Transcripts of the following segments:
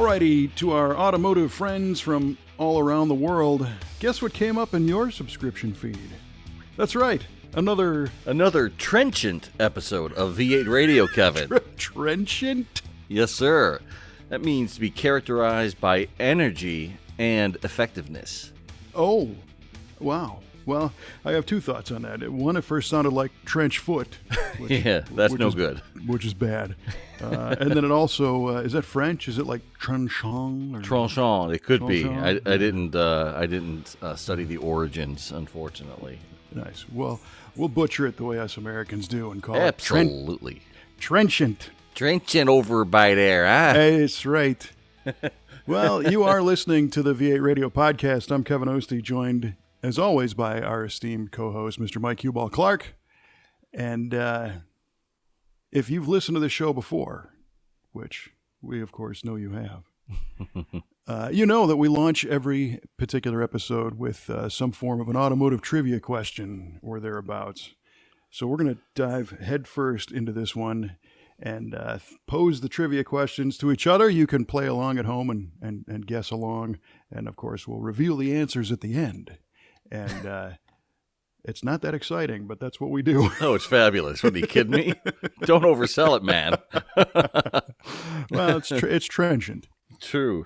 Alrighty, to our automotive friends from all around the world, guess what came up in your subscription feed? That's right, another trenchant episode of V8 Radio, Kevin. Trenchant? Yes, sir. That means to be characterized by energy and effectiveness. Oh, wow. Well, I have two thoughts on that. One, it first sounded like trench foot. Which, that's no good. Which is bad. And then it also, is that French? Is it like tranchant? Tranchant, it could tranchant? be. I didn't study the origins, unfortunately. Nice. Well, we'll butcher it the way us Americans do and call Absolutely. it trenchant. Trenchant over by there, huh? Hey, that's right. Well, you are listening to the V8 Radio Podcast. I'm Kevin Oeste, joined, as always, by our esteemed co-host, Mr. Mike Huball Clarke. And if you've listened to the show before, which we, of course, know you have, you know that we launch every particular episode with some form of an automotive trivia question or thereabouts. So we're going to dive headfirst into this one and pose the trivia questions to each other. You can play along at home and guess along. And, of course, we'll reveal the answers at the end. And it's not that exciting, but that's what we do. Oh, it's fabulous. What, are you kidding me? Don't oversell it, man. Well, it's trenchant. True.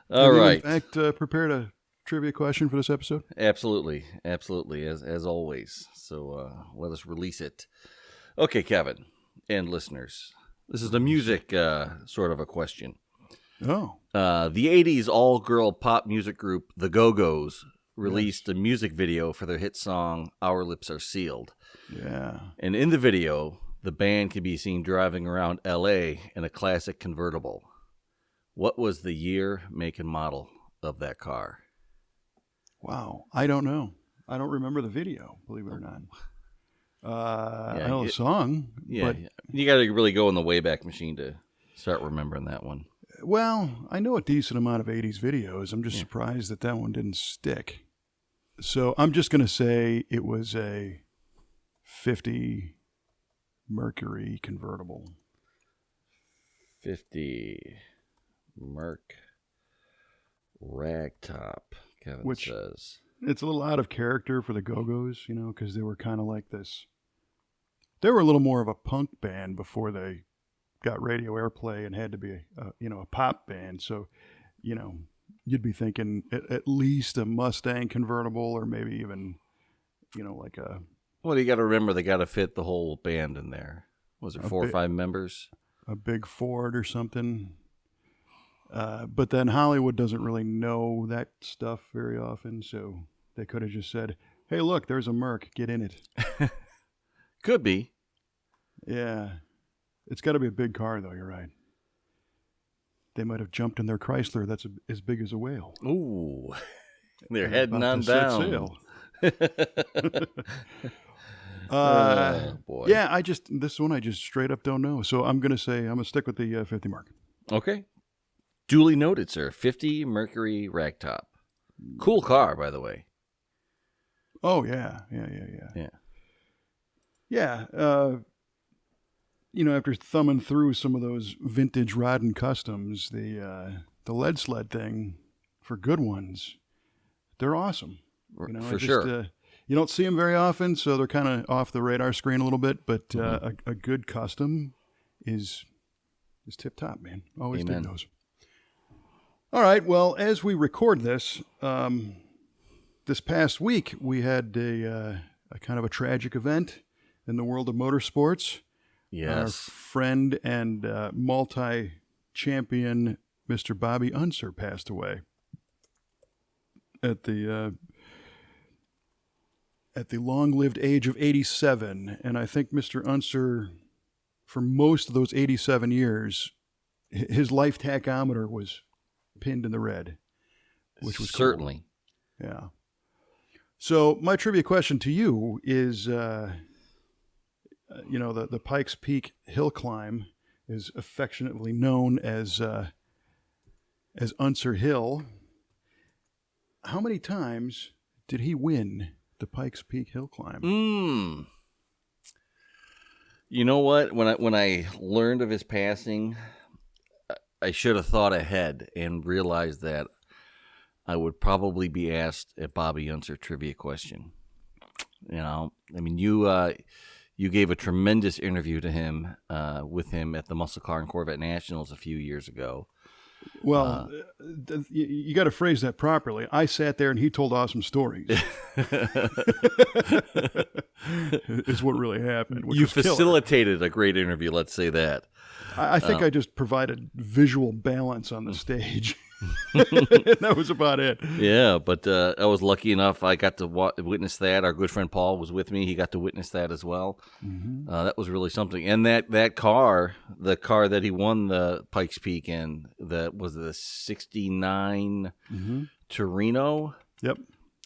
Have right. you, in fact, prepared a trivia question for this episode? Absolutely, as always. So let us release it. Okay, Kevin and listeners, this is the music sort of a question. Oh. The 80s all-girl pop music group, the Go-Go's, released a music video for their hit song, Our Lips Are Sealed. Yeah. And in the video, the band can be seen driving around L.A. in a classic convertible. What was the year, make, and model of that car? Wow. I don't know. I don't remember the video, believe it or not. I know the song. Yeah, but, you got to really go in the Wayback Machine to start remembering that one. Well, I know a decent amount of 80s videos. I'm just surprised that one didn't stick. So I'm just going to say it was a 50 Mercury convertible. 50 Merc Ragtop, Kevin says. It's a little out of character for the Go-Go's, because they were kind of like this. They were a little more of a punk band before they got radio airplay and had to be a pop band. So, you'd be thinking at least a Mustang convertible or maybe even, like a... Well, you got to remember they got to fit the whole band in there. Was it 4 or 5 members? A big Ford or something. But then Hollywood doesn't really know that stuff very often, so they could have just said, hey, look, there's a Merc, get in it. Could be. Yeah. It's got to be a big car, though, you're right. They might have jumped in their Chrysler that's as big as a whale. Ooh. They're heading on down. Oh, boy. Yeah, this one I just straight up don't know. So I'm going to stick with the 50 Merc. Okay. Duly noted, sir. 50 Mercury Ragtop. Cool car, by the way. Oh, yeah. Yeah. After thumbing through some of those vintage Rodden Customs, the lead sled thing, for good ones, they're awesome. For sure. You don't see them very often, so they're kind of off the radar screen a little bit, but a good custom is tip-top, man. Always Amen. did those. All right, well, as we record this, this past week, we had a kind of a tragic event in the world of motorsports. Yes. Our friend and multi-champion Mr. Bobby Unser passed away at the long-lived age of 87. And I think Mr. Unser, for most of those 87 years, his life tachometer was pinned in the red, which was certainly cool. Yeah. So my trivia question to you is, the Pikes Peak hill climb is affectionately known as Unser Hill. How many times did he win the Pikes Peak hill climb? You know what? When I learned of his passing, I should have thought ahead and realized that I would probably be asked a Bobby Unser trivia question. You know, I mean, you gave a tremendous interview to him with him at the Muscle Car and Corvette Nationals a few years ago. Well, you got to phrase that properly. I sat there and he told awesome stories. Is what really happened. You facilitated a great interview, let's say that. I think I just provided visual balance on the stage. That was about it. Yeah, but I was lucky enough. I got to witness that. Our good friend Paul was with me. He got to witness that as well. Mm-hmm. That was really something. And that car, the car that he won the Pikes Peak in, that was the 69 Torino. Yep.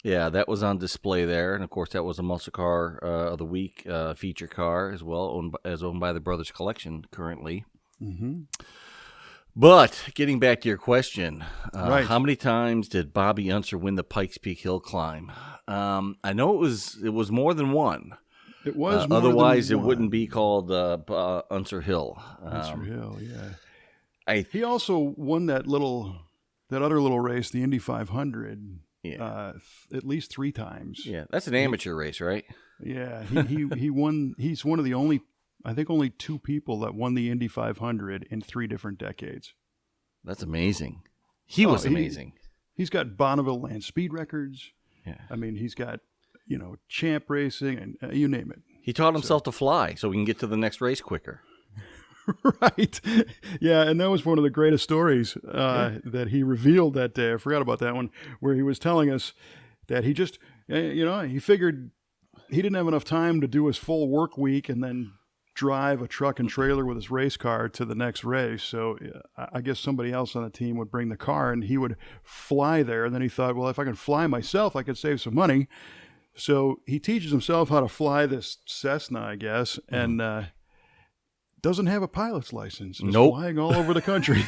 Yeah, that was on display there. And, of course, that was a Muscle Car of the Week feature car as well, owned by the Brothers Collection currently. Mm-hmm. But getting back to your question, right. How many times did Bobby Unser win the Pikes Peak Hill Climb? I know it was more than one. It was more otherwise than it one. wouldn't be called Unser Hill. Unser Hill, yeah. He also won that other little race, the Indy 500, at least 3 times. Yeah, that's an amateur race, right? Yeah, he won. He's one of the only 2 people that won the Indy 500 in 3 different decades. That's amazing. He was amazing. He's got Bonneville Land Speed records. Yeah. I mean, he's got, champ racing and you name it. He taught himself to fly so we can get to the next race quicker. Right. Yeah, and that was one of the greatest stories that he revealed that day. I forgot about that one, where he was telling us that he just, he figured he didn't have enough time to do his full work week and then drive a truck and trailer with his race car to the next race. So I guess somebody else on the team would bring the car and he would fly there. And then he thought, well, if I can fly myself, I could save some money. So he teaches himself how to fly this Cessna, I guess, and doesn't have a pilot's license. Just flying all over the country.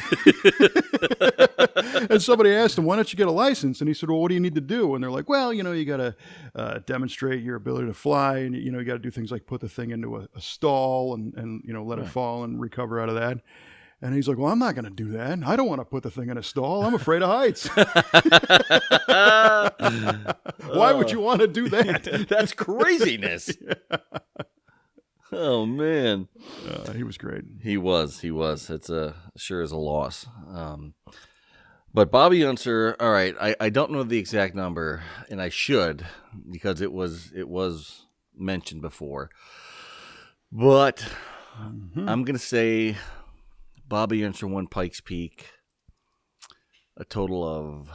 And somebody asked him, why don't you get a license? And he said, well, what do you need to do? And they're like, well, you got to demonstrate your ability to fly. And, you got to do things like put the thing into a stall and let it fall and recover out of that. And he's like, well, I'm not going to do that. I don't want to put the thing in a stall. I'm afraid of heights. Why would you want to do that? That's craziness. Yeah. Oh, man. He was great. He was. It's sure is a loss. But Bobby Unser, all right, I don't know the exact number, and I should because it was mentioned before. But I'm going to say Bobby Unser won Pikes Peak a total of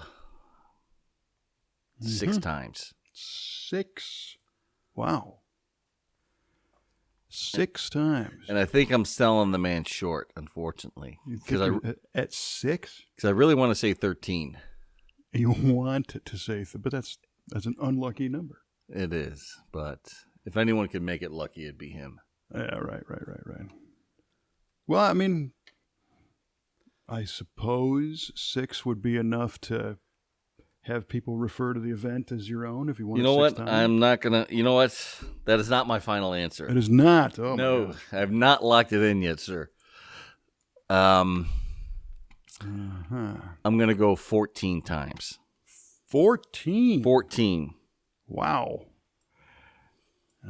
6 times. 6? Wow. 6 times. And I think I'm selling the man short, unfortunately. At 6? Because I really want to say 13. You want to say, but that's an unlucky number. It is, but if anyone could make it lucky, it'd be him. Yeah, right. Well, I mean, I suppose 6 would be enough to have people refer to the event as your own if you want. You know what? Times. I'm not gonna. You know what? That is not my final answer. It is not. Oh no, I have not locked it in yet, sir. I'm gonna go 14 times. 14. 14. Wow.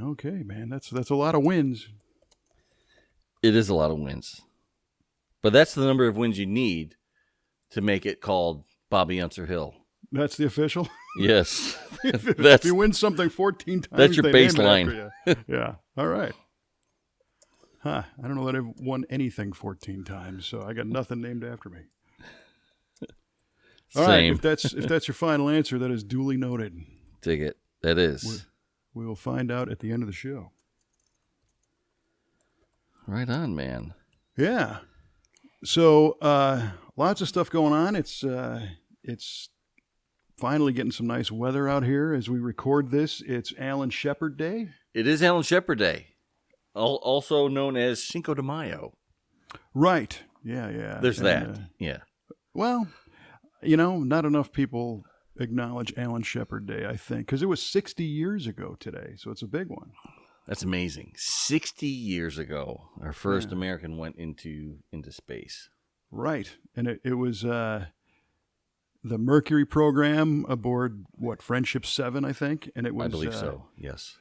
Okay, man. That's a lot of wins. It is a lot of wins, but that's the number of wins you need to make it called Bobby Unser Hill. That's the official? Yes. If you win something 14 times, that's your baseline. Yeah. All right. Huh. I don't know that I've won anything 14 times, so I got nothing named after me. All Same. right. If that's your final answer, that is duly noted. Dig it. That is. We will find out at the end of the show. Right on, man. Yeah. So lots of stuff going on. It's finally getting some nice weather out here as we record this. It's Alan Shepard Day. It is Alan Shepard Day, also known as Cinco de Mayo. Right. Yeah. There's that. Yeah. Well, not enough people acknowledge Alan Shepard Day, I think, because it was 60 years ago today, so it's a big one. That's amazing. 60 years ago, our first American went into space. Right. And it was the Mercury program aboard, Friendship 7, I think. And it was, I believe so, yes.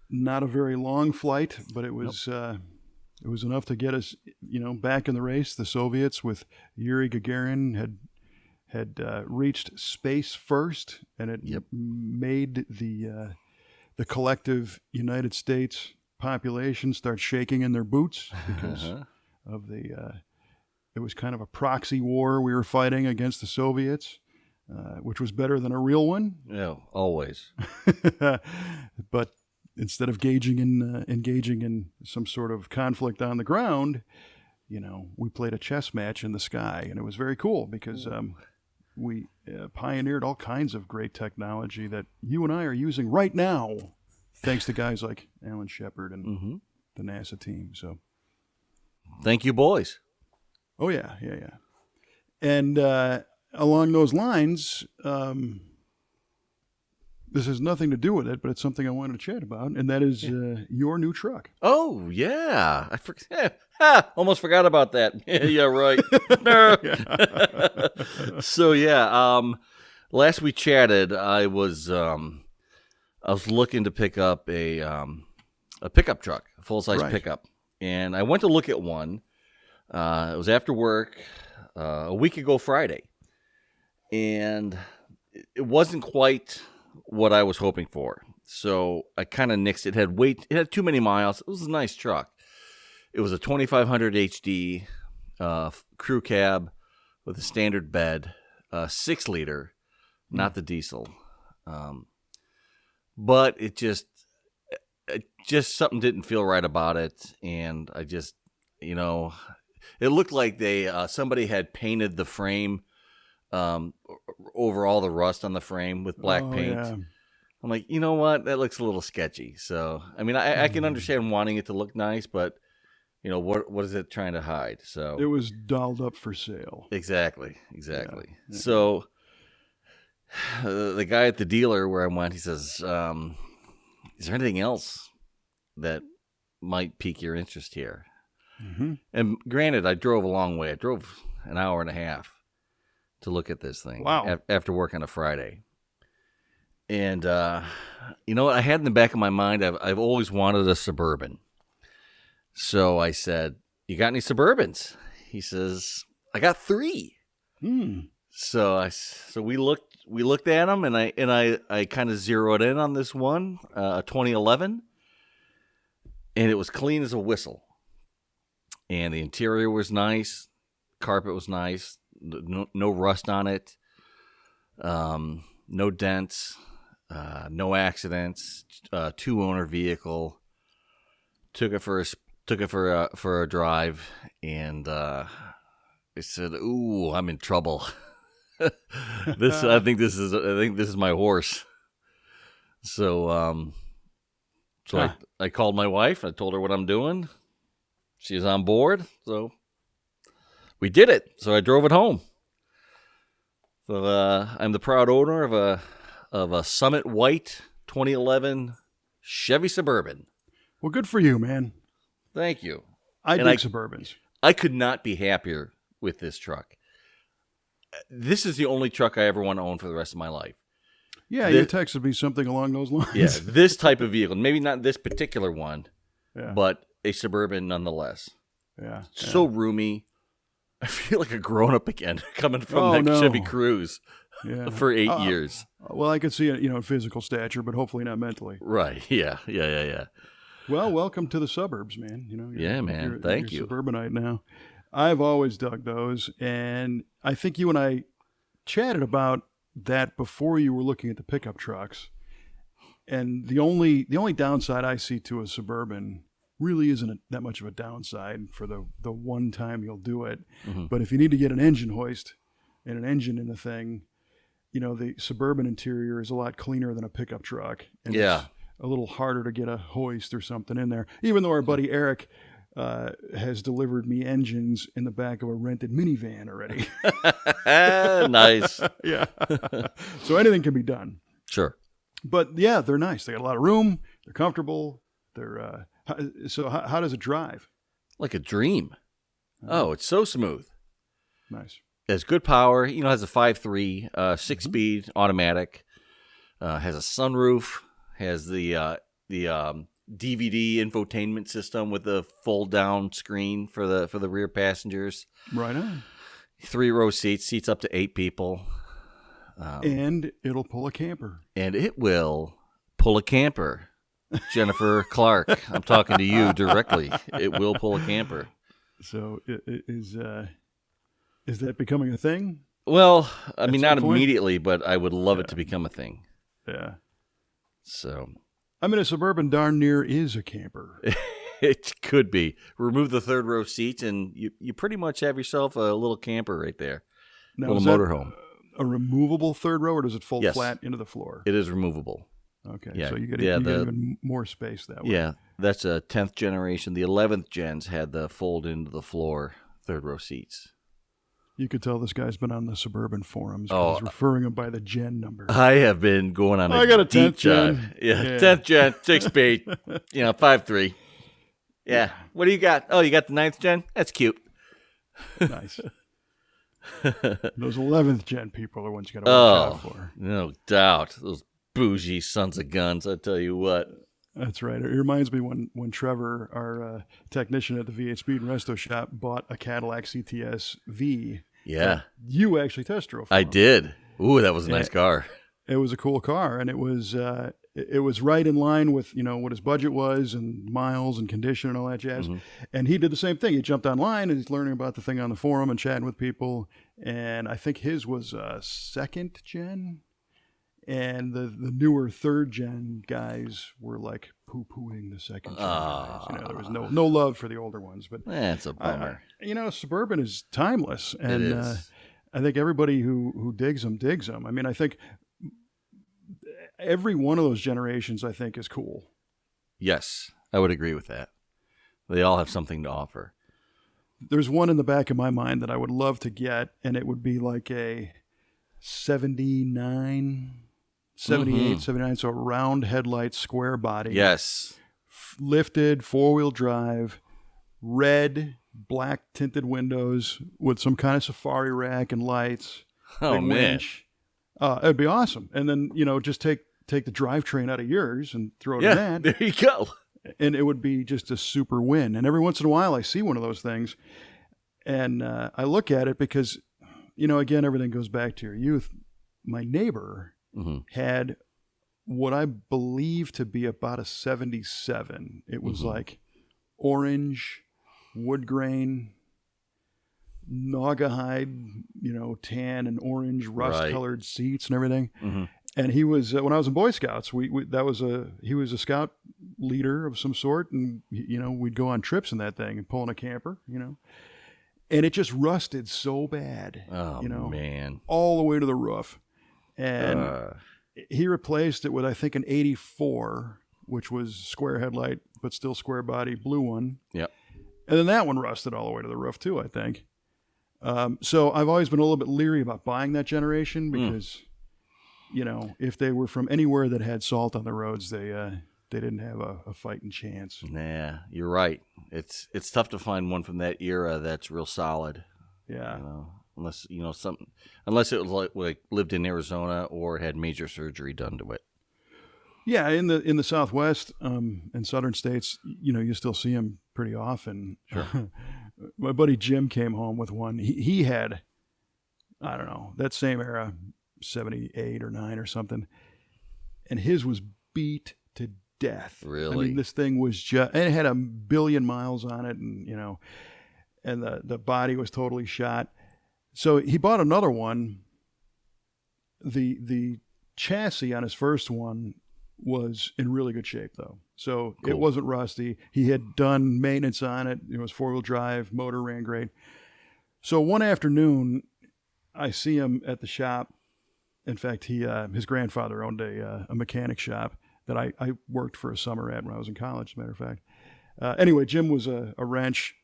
Not a very long flight, but it was it was enough to get us, back in the race. The Soviets with Yuri Gagarin had reached space first, and it made the collective United States population start shaking in their boots because of it was kind of a proxy war we were fighting against the Soviets, which was better than a real one. Yeah, always. But instead of engaging in some sort of conflict on the ground, we played a chess match in the sky, and it was very cool because we pioneered all kinds of great technology that you and I are using right now, thanks to guys like Alan Shepard and the NASA team. So, thank you, boys. Oh yeah. And along those lines, this has nothing to do with it, but it's something I wanted to chat about, and that is your new truck. Oh, yeah. Almost forgot about that. Yeah, right. So, last we chatted, I was looking to pick up a pickup truck, a full-size pickup, and I went to look at one. It was after work a week ago Friday, and it wasn't quite what I was hoping for. So I kind of nixed it. It had too many miles. It was a nice truck. It was a 2500 HD crew cab with a standard bed, 6-liter, not the diesel. But it just something didn't feel right about it, and I just, it looked like somebody had painted the frame over all the rust on the frame with black paint. Yeah. I'm like, you know what? That looks a little sketchy. So, I mean, I can understand wanting it to look nice, but what is it trying to hide? So it was dolled up for sale. Exactly. Yeah. So the guy at the dealer where I went, he says, "Is there anything else that might pique your interest here?" Mm-hmm. And granted, I drove a long way. I drove an hour and a half to look at this thing. Wow. After work on a Friday. And you know what? I had in the back of my mind, I've always wanted a Suburban. So I said, "You got any Suburbans?" He says, "I got 3." So we looked at them, and I kind of zeroed in on this one, a 2011, and it was clean as a whistle. And the interior was nice, carpet was nice, no rust on it, no dents, no accidents, 2-owner vehicle. Took it for a drive, and I said, "Ooh, I'm in trouble." I think this is my horse. So I called my wife. I told her what I'm doing. She's on board. So we did it. So I drove it home. So I'm the proud owner of a Summit White 2011 Chevy Suburban. Well, good for you, man. Thank you. I dig Suburbans. I could not be happier with this truck. This is the only truck I ever want to own for the rest of my life. Yeah, you texted me something along those lines. Yeah, this type of vehicle. Maybe not this particular one, but a Suburban nonetheless. Yeah. So roomy. I feel like a grown-up again, coming from Chevy Cruze for 8 years. Well, I could see it, physical stature, but hopefully not mentally. Right, yeah. Well, welcome to the suburbs, man. Man, thank you. Suburbanite now. I've always dug those, and I think you and I chatted about that before you were looking at the pickup trucks. And the only downside I see to a Suburban really isn't that much of a downside for the one time you'll do it. Mm-hmm. But if you need to get an engine hoist and an engine in the thing, the Suburban interior is a lot cleaner than a pickup truck. And it's a little harder to get a hoist or something in there. Even though our buddy Eric has delivered me engines in the back of a rented minivan already. Nice. Yeah. So anything can be done. Sure. But yeah, they're nice. They got a lot of room. They're comfortable. They're so how does it drive? Like a dream. Oh, it's so smooth. Nice. It has good power. Has a 5.3, 6-speed automatic. Has a sunroof. Has the DVD infotainment system with a fold-down screen for the rear passengers. Right on. 3-row seats up to 8 people. And it'll pull a camper. And it will pull a camper. Jennifer Clarke, I'm talking to you directly. It will pull a camper. So is that becoming a thing? Well, I mean, not immediately, but I would love it to become a thing. Yeah. So, I mean, a Suburban darn near is a camper. It could be. Remove the 3rd-row seats, and you pretty much have yourself a little camper right there. Now, little motorhome. A removable 3rd row, or does it fold flat into the floor? It is removable. Okay, yeah. So you get even more space that way. Yeah, that's a 10th generation. The 11th gens had the fold into the floor 3rd-row seats. You could tell this guy's been on the Suburban forums because he's referring them by the gen number. I have been going on I got a 10th deep gen. dive. Yeah, 10th gen, 6-speed, 5.3. Yeah. What do you got? Oh, you got the 9th gen? That's cute. Nice. Those 11th gen people are ones you got to watch out for. No doubt. Those bougie sons of guns, I tell you what. That's right. It reminds me when Trevor, our technician at the V8 Speed and Resto shop, bought a Cadillac CTS V. Yeah. You actually test drove for I him. did. Ooh, that was a nice car. It was a cool car, and it was right in line with what his budget was and miles and condition and all that jazz. Mm-hmm. And he did the same thing. He jumped online and he's learning about the thing on the forum and chatting with people. And I think his was 2nd gen, and the newer 3rd gen guys were like poo-pooing the 2nd gen guys. There was no love for the older ones. But that's a bummer. Suburban is timeless, and it is. I think everybody who digs them. I mean, I think every one of those generations, I think, is cool. Yes, I would agree with that. They all have something to offer. There's one in the back of my mind that I would love to get, and it would be like a 78, 79, so a round headlight, square body. Yes. Lifted, 4-wheel drive, red, black tinted windows with some kind of safari rack and lights. Oh, man. Winch. It'd be awesome. And then, just take the drivetrain out of yours and throw it in that. There you go. And it would be just a super win. And every once in a while I see one of those things and I look at it because, again, everything goes back to your youth. My neighbor had what I believe to be about a 77. It was like orange, wood grain, naugahyde, tan and orange rust-colored seats and everything. Mm-hmm. And he was when I was in Boy Scouts. He was a scout leader of some sort, and we'd go on trips in that thing and pull in a camper, and it just rusted so bad. Oh man, all the way to the roof, and he replaced it with I think an '84, which was square headlight but still square body, blue one. Yep. And then that one rusted all the way to the roof too, I think. So I've always been a little bit leery about buying that generation because. If they were from anywhere that had salt on the roads, they didn't have a fighting chance. Yeah, you're right. It's tough to find one from that era that's real solid. Yeah. Unless unless it was like lived in Arizona or had major surgery done to it. Yeah, in the Southwest and southern states, you still see them pretty often. Sure. My buddy Jim came home with one. He had, I don't know, that same era. 78 or 9 or something, and his was beat to death. Really? I mean, this thing was just, and it had 1 billion miles on it, and and the body was totally shot. So he bought another one. The chassis on his first one was in really good shape though, so cool. It wasn't rusty. He had done maintenance on it. It was 4-wheel drive, motor ran great. So one afternoon, I see him at the shop. In fact, his grandfather owned a mechanic shop that I worked for a summer at when I was in college, as a matter of fact. Anyway, Jim was a wrench,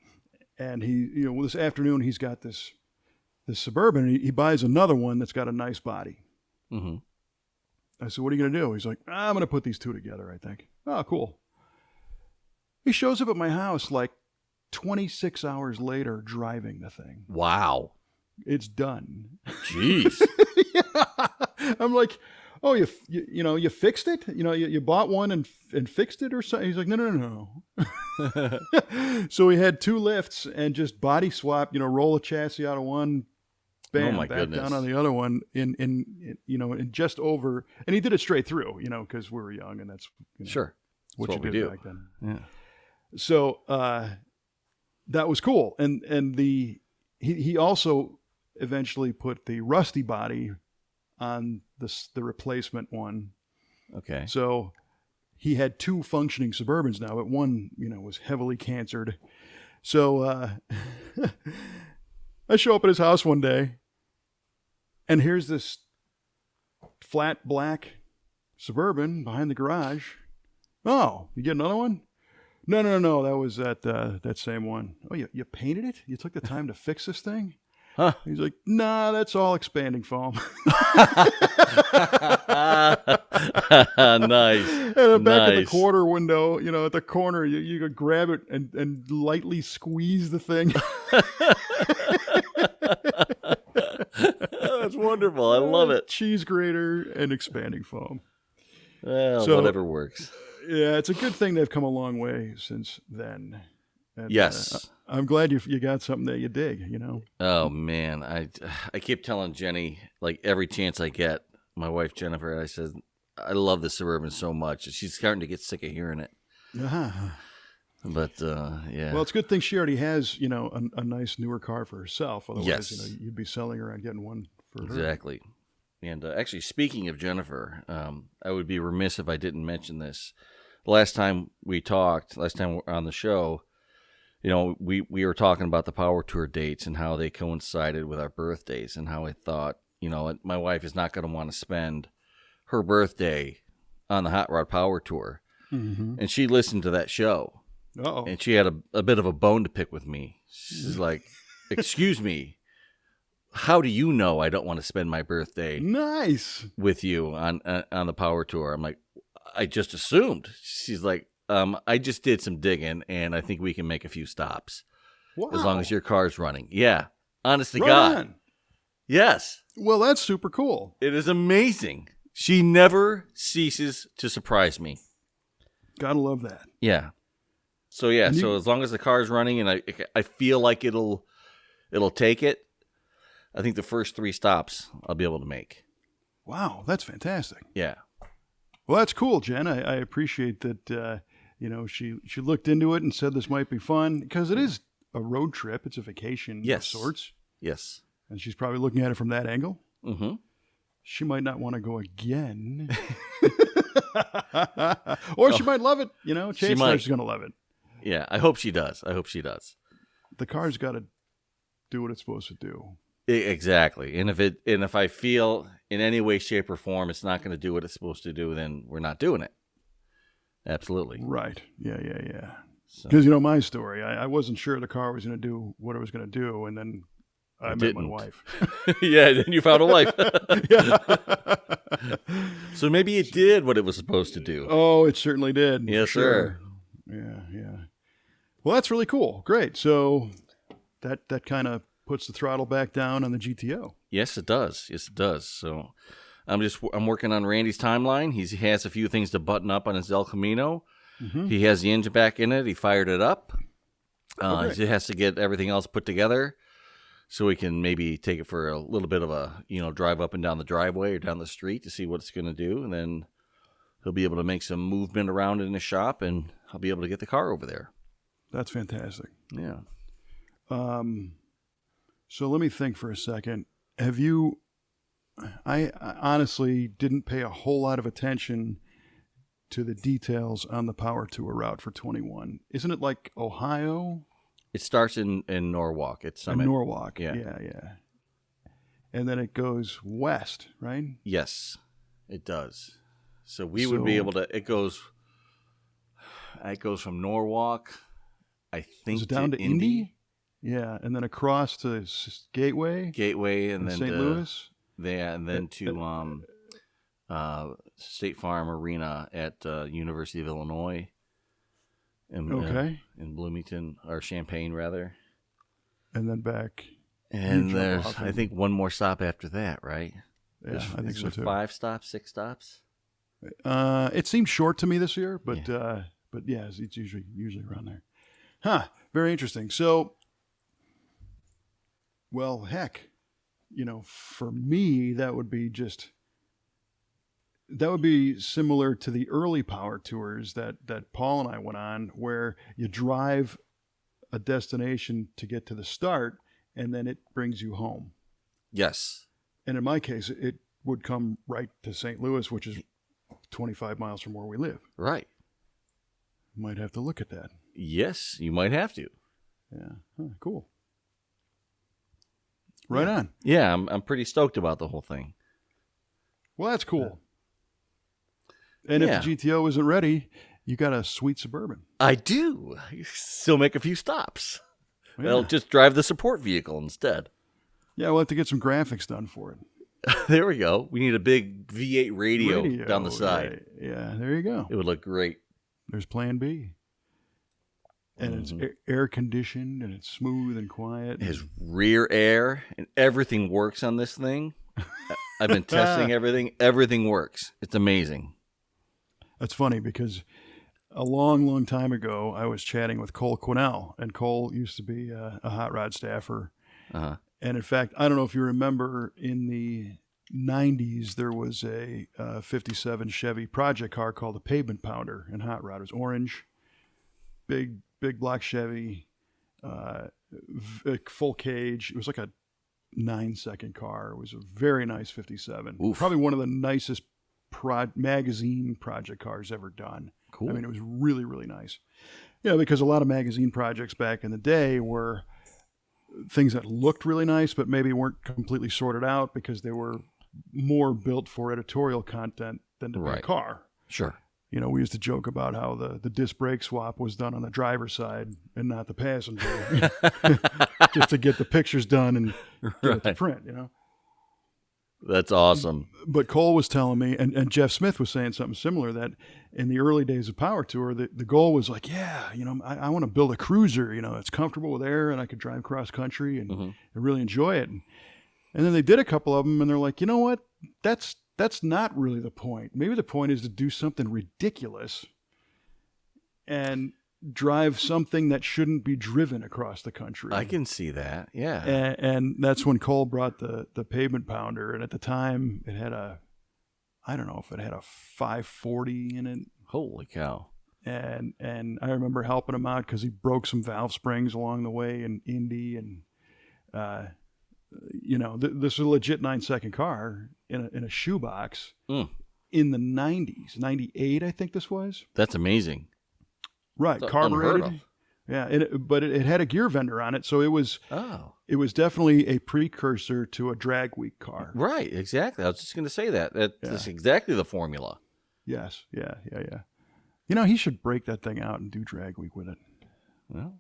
and he, this afternoon he's got this Suburban, and he buys another one that's got a nice body. Mm-hmm. I said, "What are you going to do?" He's like, "I'm going to put these two together, I think." Oh, cool. He shows up at my house like 26 hours later driving the thing. Wow. It's done. Jeez. Yeah. I'm like, oh, you fixed it? You bought one and fixed it or something? He's like, no. So we had 2 lifts and just body swap, roll a chassis out of one, bam, Oh my back goodness. down on the other one in just over, and he did it straight through, because we were young and that's Sure. what That's you what we did do. back then. Yeah. So that was cool, and he also eventually put the rusty body on the replacement one. Okay. So he had 2 functioning Suburbans now, but one was heavily cancered. So I show up at his house one day, and here's this flat black Suburban behind the garage. Oh, you get another one? No. That was that same one. Oh, you painted it? You took the time to fix this thing? Huh. He's like, nah, that's all expanding foam. Nice. And then back at the quarter window, at the corner, you could grab it and lightly squeeze the thing. That's wonderful. I love it. Cheese grater and expanding foam. Well, So- whatever works. Yeah, it's a good thing they've come a long way since then. And, Yes. I'm glad you got something that you dig, Oh man, I keep telling Jenny, like every chance I get, my wife Jennifer, I said I love the Suburban so much. She's starting to get sick of hearing it. Uh-huh. But yeah. Well, it's a good thing she already has, a nice newer car for herself. Otherwise, Yes. you'd be selling her and getting one for her. Exactly. And actually, speaking of Jennifer, I would be remiss if I didn't mention this. Last time we talked, last time on the show, we were talking about the Power Tour dates and how they coincided with our birthdays, and how I thought, my wife is not going to want to spend her birthday on the Hot Rod Power Tour. Mm-hmm. And she listened to that show, Uh-oh. and she had a bit of a bone to pick with me. She's like, excuse me, how do you know I don't want to spend my birthday Nice. with you on the Power Tour? I'm like, I just assumed. She's like, I just did some digging, and I think we can make a few stops. Wow. As long as your car's running. Yeah. Honest to Right God. on. Yes. Well, that's super cool. It is amazing. She never ceases to surprise me. Gotta love that. Yeah. So yeah, And so as long as the car's running and I feel like it'll take it, I think the first 3 stops I'll be able to make. Wow, that's fantastic. Yeah. Well, that's cool, Jen. I appreciate that. She looked into it and said this might be fun because it is a road trip. It's a vacation Yes. of sorts, Yes. and she's probably looking at it from that angle. Mm-hmm. She might not want to go again, or she might love it. Chances are she's going to love it. Yeah, I hope she does. The car's got to do what it's supposed to do. Exactly. And if I feel in any way, shape, or form it's not going to do what it's supposed to do, then we're not doing it. Absolutely. Right. Yeah. So, Because my story, I wasn't sure the car was going to do what it was going to do, and then I met my didn't. wife. yeah, then you found a wife. Yeah. So maybe it did what it was supposed to do. Oh, it certainly did. Yes, for sure. Yeah. Well, that's really cool. Great. So that kind of puts the throttle back down on the GTO. Yes, it does. So I'm working on Randy's timeline. He has a few things to button up on his El Camino. Mm-hmm. He has the engine back in it. He fired it up. Okay. He has to get everything else put together so we can maybe take it for a little bit of a, drive up and down the driveway or down the street to see what it's going to do. And then he'll be able to make some movement around in the shop, and I'll be able to get the car over there. That's fantastic. Yeah. So let me think for a second. I honestly didn't pay a whole lot of attention to the details on the Power Tour route for 21. Isn't it like Ohio? It starts in Norwalk. It's In Summit. Norwalk. Yeah. Yeah. And then it goes west, right? Yes, it does. So we would be able to. It goes from Norwalk, I think, Is it down to Indy? Yeah, and then across to Gateway, and then St. Louis. Yeah, and then to State Farm Arena at University of Illinois. In Okay. in Bloomington, or Champaign rather. And then back And jump there's, off I and- think, one more stop after that, right? Yeah, I think so too. 5 stops, 6 stops. It seemed short to me this year, but yeah, it's usually around there. Huh. Very interesting. So, well, heck, for me, that would be similar to the early power tours that Paul and I went on, where you drive a destination to get to the start, and then it brings you home. Yes. And in my case, it would come right to St. Louis, which is 25 miles from where we live. Right. Might have to look at that. Yes, you might have to. Yeah. Huh, cool. Right on. Yeah, I'm pretty stoked about the whole thing. Well, that's cool. And if the GTO isn't ready, you got a sweet Suburban. I do. You still make a few stops. Yeah. I'll just drive the support vehicle instead. Yeah, we'll have to get some graphics done for it. There we go. We need a big V8 radio down the side. Yeah, there you go. It would look great. There's Plan B. And it's air conditioned and it's smooth and quiet. It has rear air and everything works on this thing. I've been testing everything. Everything works. It's amazing. That's funny because a long, long time ago, I was chatting with Cole Quinnell, and Cole used to be a hot rod staffer. Uh-huh. And in fact, I don't know if you remember, in the 90s, there was a 57 Chevy project car called the Pavement Pounder in hot rod. It was orange, big block Chevy, full cage. It was like a 9-second car. It was a very nice 57. Oof. Probably one of the nicest magazine project cars ever done. Cool. I mean, it was really, really nice. Because a lot of magazine projects back in the day were things that looked really nice, but maybe weren't completely sorted out because they were more built for editorial content than to be a car. Sure. We used to joke about how the disc brake swap was done on the driver's side and not the passenger, just to get the pictures done and get it to print, That's awesome. But Cole was telling me, and Jeff Smith was saying something similar, that in the early days of Power Tour, the goal was like, I want to build a cruiser, it's comfortable with air and I could drive cross country and really enjoy it. And then they did a couple of them and they're like, you know what? That's not really the point. Maybe the point is to do something ridiculous and drive something that shouldn't be driven across the country. I can see that. Yeah. And that's when Cole brought the Pavement Pounder. And at the time it had I don't know if it had a 540 in it. Holy cow. And I remember helping him out because he broke some valve springs along the way in Indy. And, this is a legit 9-second car in a shoebox in the 90s, 98, I think this was. That's amazing. Right, That's carbureted. Yeah, but it had a gear vendor on it, so it was definitely a precursor to a drag week car. Right, exactly. I was just going to say that. That's exactly the formula. Yes, yeah. He should break that thing out and do drag week with it. Well,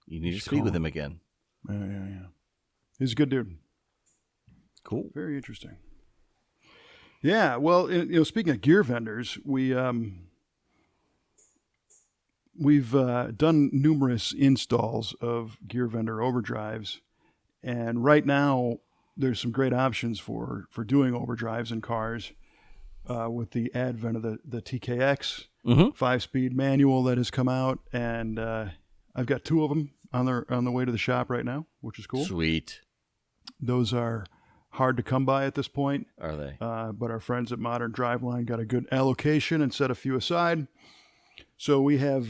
you need to speak with him again. Yeah. He's a good dude. Cool. Very interesting. Yeah, well, speaking of gear vendors, we've done numerous installs of gear vendor overdrives, and right now there's some great options for doing overdrives in cars with the advent of the TKX 5-speed manual that has come out, and I've got 2 of them on the way to the shop right now, which is cool. Sweet. Those are hard to come by at this point. Are they? But our friends at Modern Driveline got a good allocation and set a few aside. So we have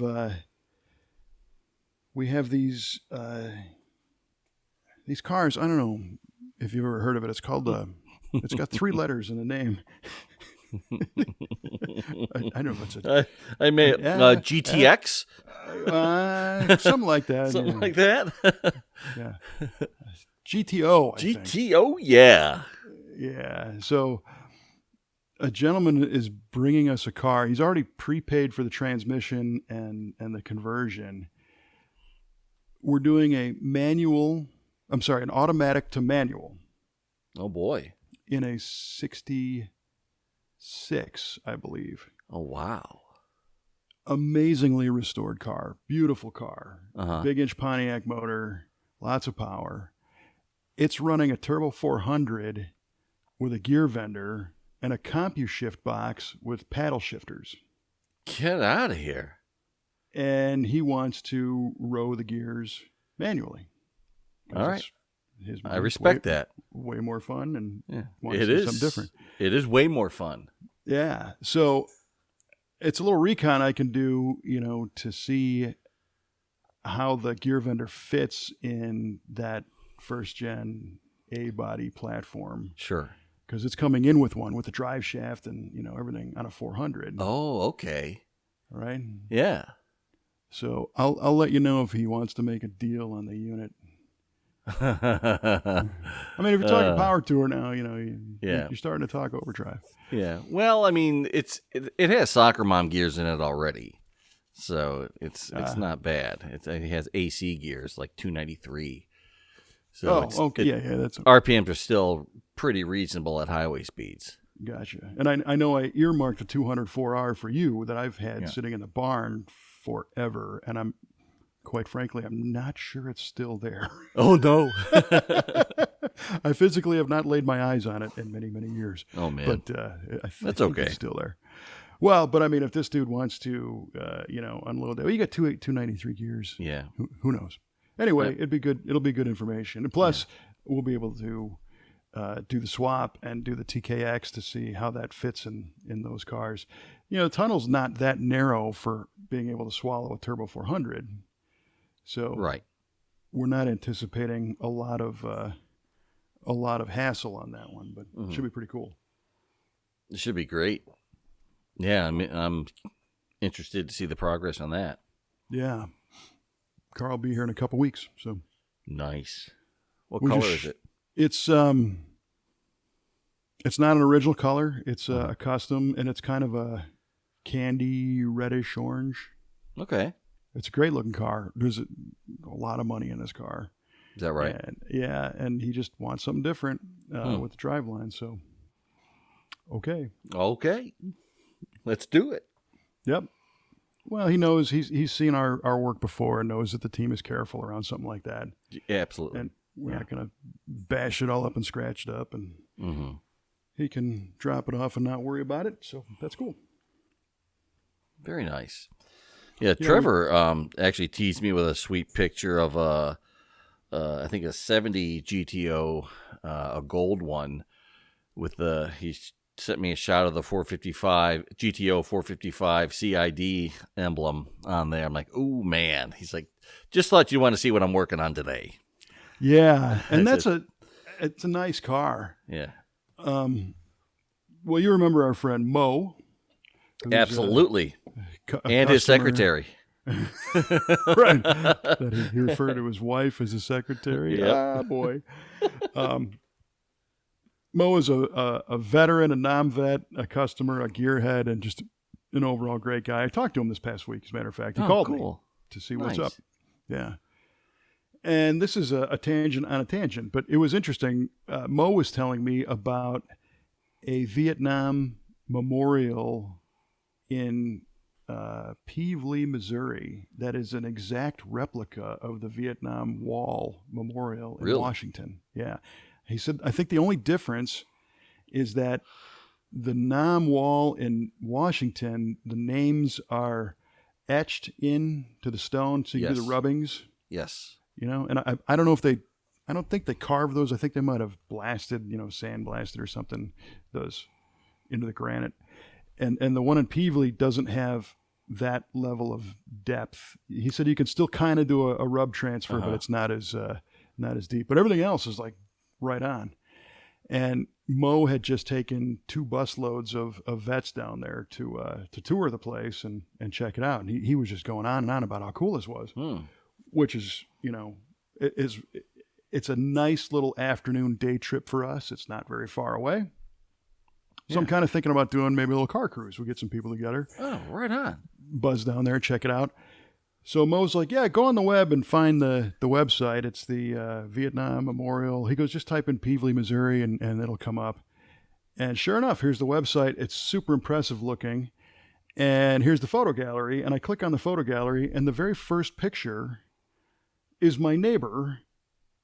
these cars. I don't know if you've ever heard of it. It's called it's got 3 letters in the name. I don't know if it's I may GTX, something like that. Something like that. Yeah. GTO. GTO, yeah. Yeah. So a gentleman is bringing us a car. He's already prepaid for the transmission and the conversion. We're doing an automatic to manual. Oh boy. In a 66, I believe. Oh wow. Amazingly restored car. Beautiful car. Uh-huh. Big inch Pontiac motor. Lots of power. it's running a Turbo 400 with a gear vendor and a CompuShift box with paddle shifters. Get out of here. And he wants to row the gears manually. All right. I respect that. Way more fun, and wants to do something different. It is way more fun. Yeah. So it's a little recon I can do, to see how the gear vendor fits in that first gen A-body platform. Sure. Because it's coming in with the drive shaft and, everything on a 400. Oh, okay. All right. Yeah. So I'll let you know if he wants to make a deal on the unit. I mean, if you're talking power tour now, you're starting to talk overdrive. Yeah. Well, I mean, it has soccer mom gears in it already, so it's not bad. It has AC gears like 293. So okay. That's RPMs are still pretty reasonable at highway speeds. Gotcha. And I know I earmarked a 204R for you that I've had sitting in the barn forever, and quite frankly, I'm not sure it's still there. Oh, no. I physically have not laid my eyes on it in many, many years. Oh, man. But I think that's okay. It's still there. Well, but I mean, if this dude wants to, unload that, you got 293 gears. Yeah. Who knows? Anyway, it'd be good. It'll be good information. And plus, we'll be able to do the swap and do the TKX to see how that fits in those cars. The tunnel's not that narrow for being able to swallow a Turbo 400. So we're not anticipating a lot of hassle on that one, but it should be pretty cool. It should be great. Yeah, I'm interested to see the progress on that. Yeah, Carl will be here in a couple weeks. So nice. What color is it? It's not an original color. It's a custom, and it's kind of a candy reddish orange. Okay. It's a great looking car. There's a lot of money in this car. Is that right? And he just wants something different with the driveline. So, okay, let's do it. Yep. Well, he knows he's seen our work before and knows that the team is careful around something like that. Yeah, absolutely. And we're not going to bash it all up and scratch it up, and he can drop it off and not worry about it. So that's cool. Very nice. Yeah, Trevor actually teased me with a sweet picture of I think a 70 GTO, a gold one, he sent me a shot of the 455 GTO 455 CID emblem on there. I'm like, ooh man. He's like, just thought you want to see what I'm working on today. Yeah, and it's a nice car. Yeah. Well, you remember our friend Mo. Absolutely. And his secretary. Right. That he referred to his wife as a secretary. Yep. Ah, boy. Mo is a veteran, a non-vet, a customer, a gearhead, and just an overall great guy. I talked to him this past week, as a matter of fact. He called me to see what's up. Yeah. And this is a tangent on a tangent, but it was interesting. Mo was telling me about a Vietnam memorial in Peevely, Missouri, that is an exact replica of the Vietnam Wall Memorial in Washington. Yeah. He said, I think the only difference is that the Nam Wall in Washington, the names are etched into the stone, so you do the rubbings. Yes. And I don't know if I don't think they carved those. I think they might have blasted, sandblasted or something, those into the granite. And the one in Peevely doesn't have that level of depth. He said you can still kind of do a rub transfer, but it's not as deep. But everything else is like right on. And Mo had just taken 2 busloads of vets down there to tour the place and check it out. And he was just going on and on about how cool this was, which is, it's a nice little afternoon day trip for us. It's not very far away. So I'm kind of thinking about doing maybe a little car cruise. We get some people together. Oh, right on. Buzz down there, check it out. So Mo's like, yeah, go on the web and find the website. It's the Vietnam Memorial. He goes, just type in Peevely, Missouri, and it'll come up. And sure enough, here's the website. It's super impressive looking. And here's the photo gallery. And I click on the photo gallery, and the very first picture is my neighbor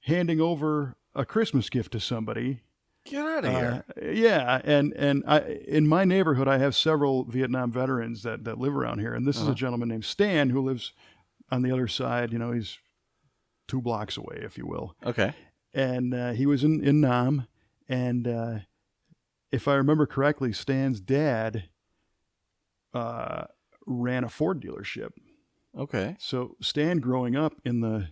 handing over a Christmas gift to somebody. Get out of here. Yeah, and I, in my neighborhood, I have several Vietnam veterans that live around here, and this is a gentleman named Stan who lives on the other side. He's 2 blocks away, if you will. Okay. And he was in Nam, and if I remember correctly, Stan's dad ran a Ford dealership. Okay. So Stan, growing up in the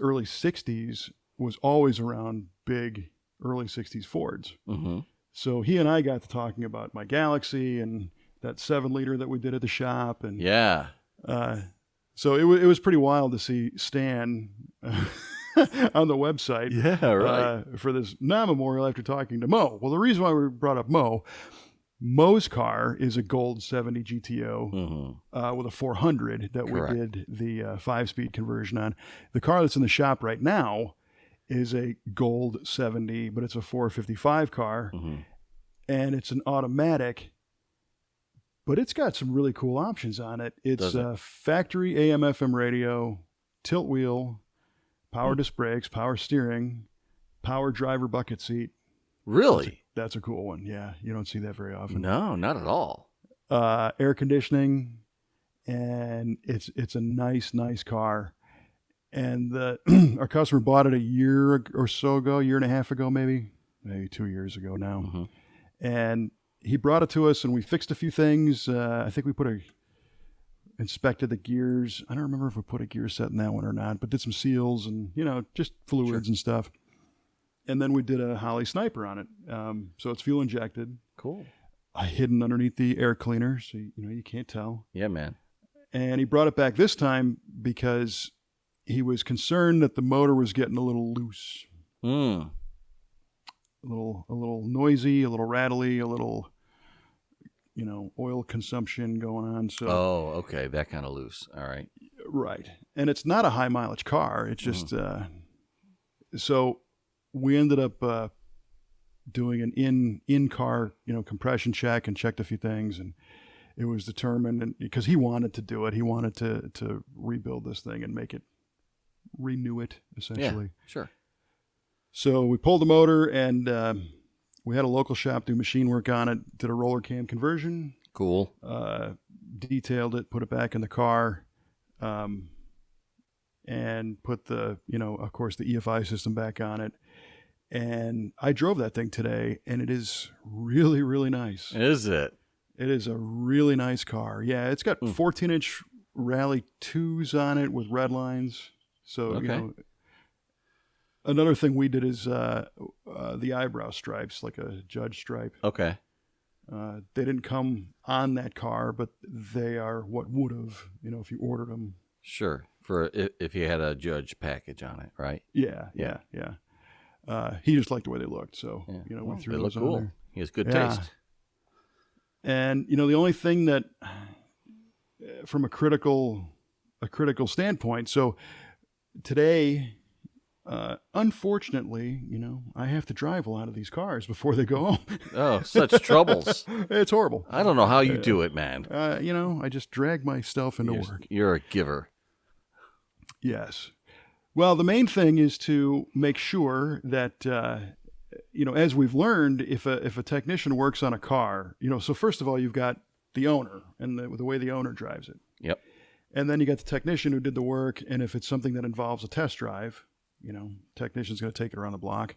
early '60s, was always around big early '60s Fords. Mm-hmm. So he and I got to talking about my Galaxy and that 7-liter that we did at the shop, and Yeah. so it was pretty wild to see Stan on the website. Yeah, right. For this Nam memorial after talking to Mo. Well, the reason why we brought up Mo's car is a gold 70 GTO with a 400 that Correct. we did the 5-speed conversion on. The car that's in the shop right now is a gold 70, but it's a 455 car, and it's an automatic, but it's got some really cool options on it. It's a factory AM/FM radio, tilt wheel, power disc brakes, power steering, power driver bucket seat. Really? That's a cool one. Yeah, you don't see that very often. No, not at all. Air conditioning, and it's a nice car. And our customer bought it a year or so ago, year and a half ago, maybe 2 years ago now. And he brought it to us, and we fixed a few things. I think we inspected the gears. I don't remember if we put a gear set in that one or not, but did some seals and just fluids and stuff. And then we did a Holley Sniper on it. So it's fuel injected. Cool. Hidden underneath the air cleaner, so you can't tell. Yeah, man. And he brought it back this time because he was concerned that the motor was getting a little loose. A little noisy, a little rattly, a little oil consumption going on. So okay, that kind of loose. All right. Right. And it's not a high mileage car. It's just so we ended up doing an in-car, compression check and checked a few things, and it was determined, and because he wanted to do it, he wanted to rebuild this thing and renew it essentially. Yeah, sure. So we pulled the motor, and we had a local shop do machine work on it, did a roller cam conversion. Cool. Detailed it, put it back in the car, and put of course, the EFI system back on it. And I drove that thing today, and it is really, really nice. Is it? It is a really nice car. Yeah, it's got 14-inch Rally 2s on it with red lines. So, another thing we did is the eyebrow stripes, like a judge stripe. Okay. They didn't come on that car, but they are what would have, if you ordered them. Sure. For if you had a judge package on it, right? Yeah. He just liked the way they looked, so we threw those on there. He has good taste. And the only thing that, from a critical standpoint, so today, unfortunately, I have to drive a lot of these cars before they go home. Oh, such troubles! It's horrible. I don't know how you do it, man. I just drag myself into work. You're a giver. Yes. Well, the main thing is to make sure that, as we've learned, if a technician works on a car, so first of all, you've got the owner and the way the owner drives it. Yep. And then you got the technician who did the work. And if it's something that involves a test drive, technician's going to take it around the block.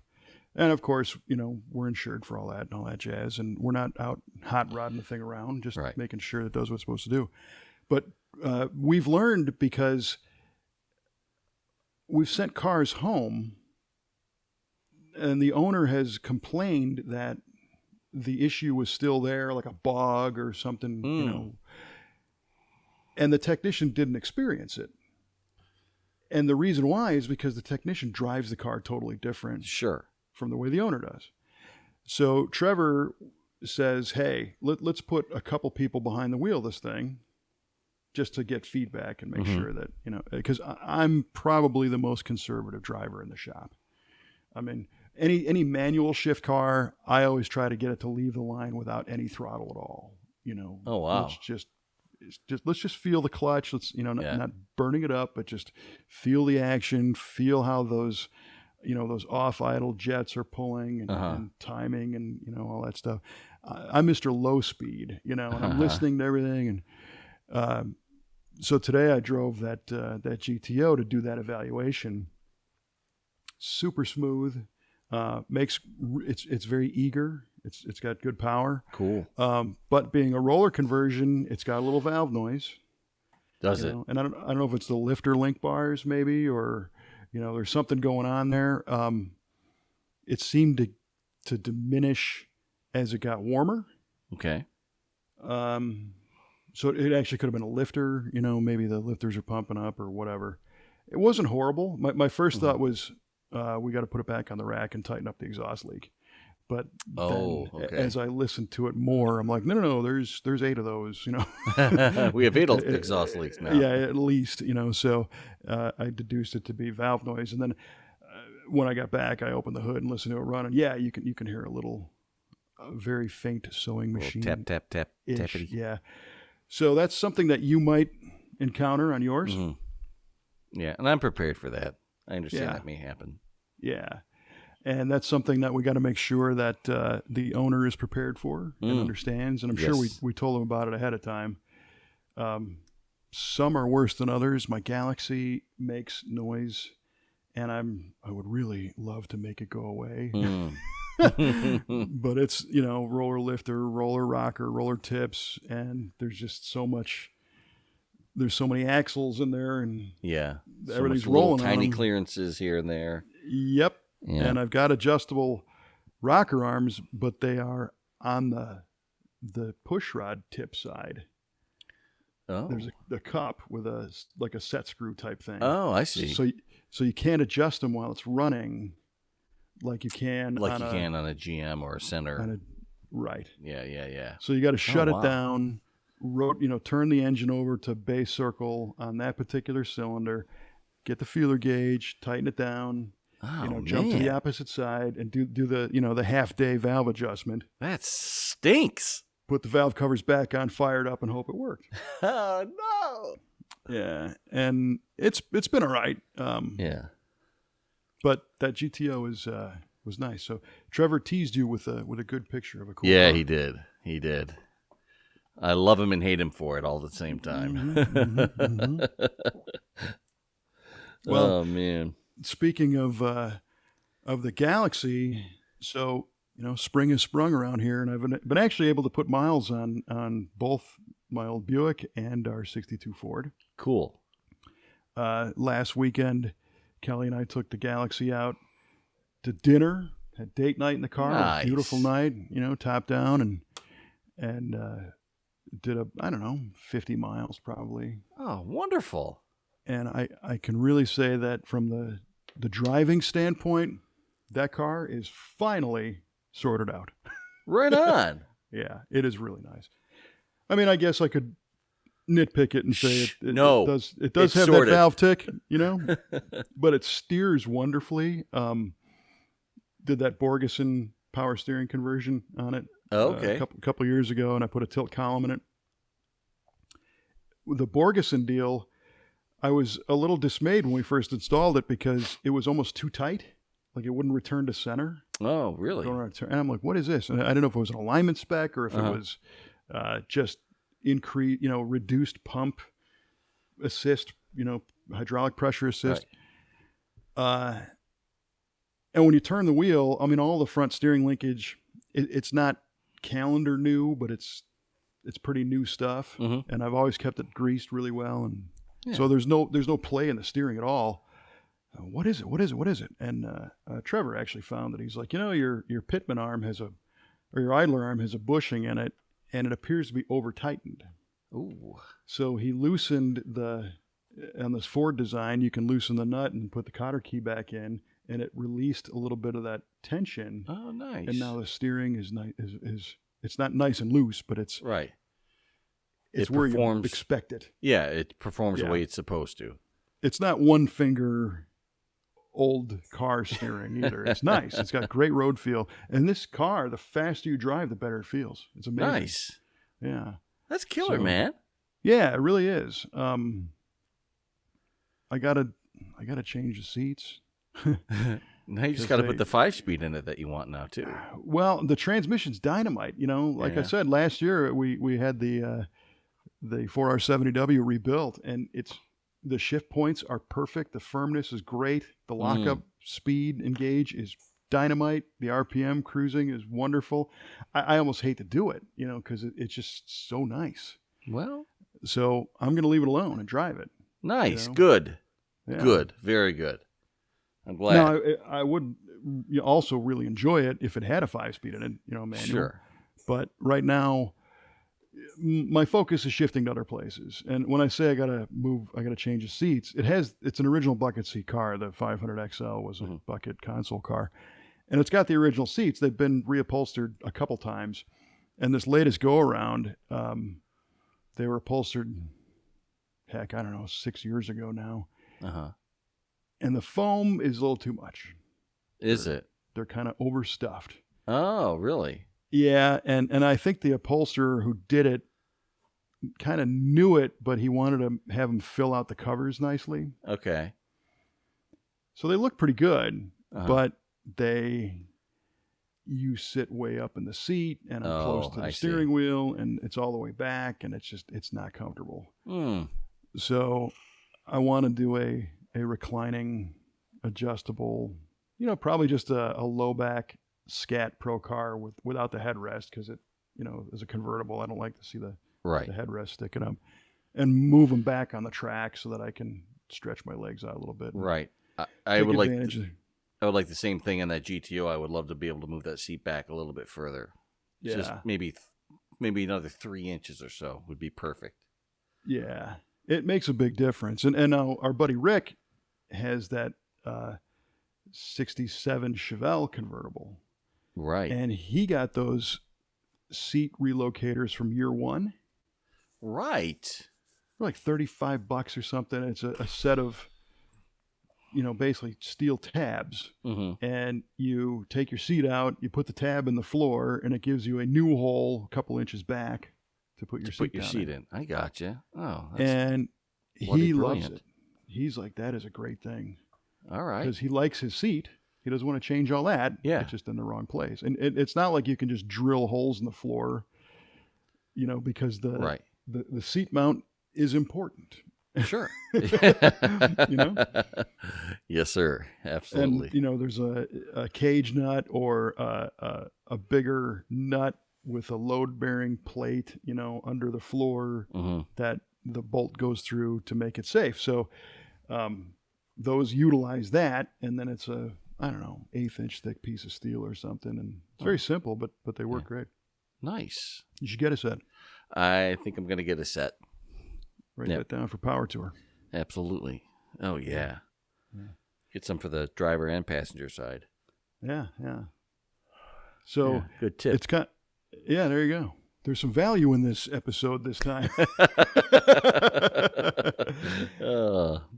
And of course, we're insured for all that and all that jazz. And we're not out hot rodding the thing around, just making sure it does what it's supposed to do. But we've learned, because we've sent cars home, and the owner has complained that the issue was still there, like a bug or something, and the technician didn't experience it. And the reason why is because the technician drives the car totally different from the way the owner does. So Trevor says, hey, let's put a couple people behind the wheel of this thing, just to get feedback and make sure that, because I'm probably the most conservative driver in the shop. I mean, any manual shift car, I always try to get it to leave the line without any throttle at all. Oh, wow. Let's just feel the clutch. Let's, not burning it up, but just feel the action, feel how those, those off idle jets are pulling and timing and all that stuff. I'm Mr. Low Speed, and I'm listening to everything. And so today I drove that GTO to do that evaluation. Super smooth. It's very eager. It's got good power. Cool. But being a roller conversion, it's got a little valve noise. Does it? And I don't know if it's the lifter link bars maybe, or there's something going on there. It seemed to diminish as it got warmer. Okay. So it actually could have been a lifter. Maybe the lifters are pumping up or whatever. It wasn't horrible. My first thought was we got to put it back on the rack and tighten up the exhaust leak. But as I listened to it more, I'm like, no, there's 8 of those, We have 8 exhaust leaks now. Yeah, at least, So I deduced it to be valve noise, and then when I got back, I opened the hood and listened to it run, and yeah, you can hear a very faint sewing machine. Tap tap tap tappity. Yeah. So that's something that you might encounter on yours. Mm-hmm. Yeah, and I'm prepared for that. I understand that may happen. Yeah. And that's something that we got to make sure that the owner is prepared for and understands. And I'm sure we told him about it ahead of time. Some are worse than others. My Galaxy makes noise, and I would really love to make it go away. But it's, roller lifter, roller rocker, roller tips, and there's just so much. There's so many axles in there, and everything's rolling. Tiny on them. Clearances here and there. Yep. Yeah. And I've got adjustable rocker arms, but they are on the push rod tip side. Oh. There's a cup with a set screw type thing. Oh, I see. So you can't adjust them while it's running, like you can on a GM or a Center. Right. Yeah. So you got to shut it down. Turn the engine over to base circle on that particular cylinder. Get the feeler gauge, tighten it down. Jump to the opposite side and do the the half-day valve adjustment. That stinks. Put the valve covers back on, fire it up, and hope it worked. Oh no! Yeah, and it's been all right. Yeah, but that GTO was nice. So Trevor teased you with a good picture of a cool. Yeah, car. He did. I love him and hate him for it all at the same time. Well, oh man. Speaking of the Galaxy, so spring has sprung around here, and I've been actually able to put miles on both my old Buick and our '62 Ford. Cool. Last weekend, Kelly and I took the Galaxy out to dinner, had date night in the car. Nice. Beautiful night, top down, and did 50 miles probably. Oh, wonderful. And I can really say that from the driving standpoint, that car is finally sorted out. Right on. Yeah, it is really nice. I mean, I guess I could nitpick it and say it does have that valve tick, but it steers wonderfully. Did that Borgeson power steering conversion on it a couple years ago, and I put a tilt column in it. With the Borgeson deal, I was a little dismayed when we first installed it because it was almost too tight. Like it wouldn't return to center. Oh, really? And I'm like, what is this? And I didn't know if it was an alignment spec or if it was just reduced pump assist, hydraulic pressure assist. Right. And when you turn the wheel, I mean, all the front steering linkage, it's not calendar new, but it's pretty new stuff. Mm-hmm. And I've always kept it greased really well. And so there's no play in the steering at all. What is it? And Trevor actually found that he's like, your Pitman arm or your idler arm has a bushing in it, and it appears to be over tightened. Ooh. So he loosened on this Ford design, you can loosen the nut and put the cotter key back in, and it released a little bit of that tension. Oh, nice. And now the steering is it's not nice and loose, but it's right. It's where you expect it. Yeah, it performs the way it's supposed to. It's not one finger old car steering either. It's nice. It's got great road feel. And this car, the faster you drive, the better it feels. It's amazing. Nice. Yeah. That's killer, man. Yeah, it really is. I gotta change the seats. Now you just got to put the 5-speed in it that you want now too. Well, the transmission's dynamite. Like I said, last year we had the 4R70W rebuilt, and the shift points are perfect. The firmness is great. The lockup speed engage is dynamite. The RPM cruising is wonderful. I almost hate to do it, because it's just so nice. Well, so I'm going to leave it alone and drive it. Nice. Good. Yeah. Good. Very good. I'm glad. Now, I would also really enjoy it if it had a 5-speed in it, manual. Sure. But right now, my focus is shifting to other places. And when I say I got to change the seats, it's an original bucket seat car. The 500XL was a bucket console car. And it's got the original seats. They've been reupholstered a couple times. And this latest go-around, they were upholstered, I don't know, 6 years ago now. Uh-huh. And the foam is a little too much. Is it? They're kind of overstuffed. Oh, really? Yeah, and I think the upholsterer who did it kind of knew it, but he wanted to have him fill out the covers nicely. Okay. So they look pretty good, but you sit way up in the seat and I'm close to the steering wheel, and it's all the way back, and it's not comfortable. So I want to do a reclining, adjustable, probably just a low back Scat Pro car without the headrest, because it, as a convertible, I don't like to see the headrest sticking up, and move them back on the track so that I can stretch my legs out a little bit. Right. I would like the same thing in that GTO. I would love to be able to move that seat back a little bit further. Yeah. Just maybe another 3 inches or so would be perfect. Yeah. It makes a big difference. And now our buddy Rick has that 67 Chevelle convertible. Right. And he got those seat relocators from year one. Right. For like $35 or something. It's a set of, basically steel tabs. And you take your seat out, you put the tab in the floor, and it gives you a new hole a couple inches back to put your seat in. I gotcha. Oh, and he loves it. He's like, that is a great thing. All right. Because he likes his seat. He doesn't want to change all that. Yeah. It's just in the wrong place. And it's not like you can just drill holes in the floor, because the seat mount is important. Sure. Yes, sir. Absolutely. And, there's a cage nut or a bigger nut with a load-bearing plate, under the floor that the bolt goes through to make it safe. So those utilize that, and then it's a, 1/8-inch thick piece of steel or something. And it's very simple, but they work great. Nice. You should get a set. I think I'm going to get a set. Write that down for Power Tour. Absolutely. Oh, yeah. Get some for the driver and passenger side. Yeah. So good tip. It's got, there you go. There's some value in this episode this time.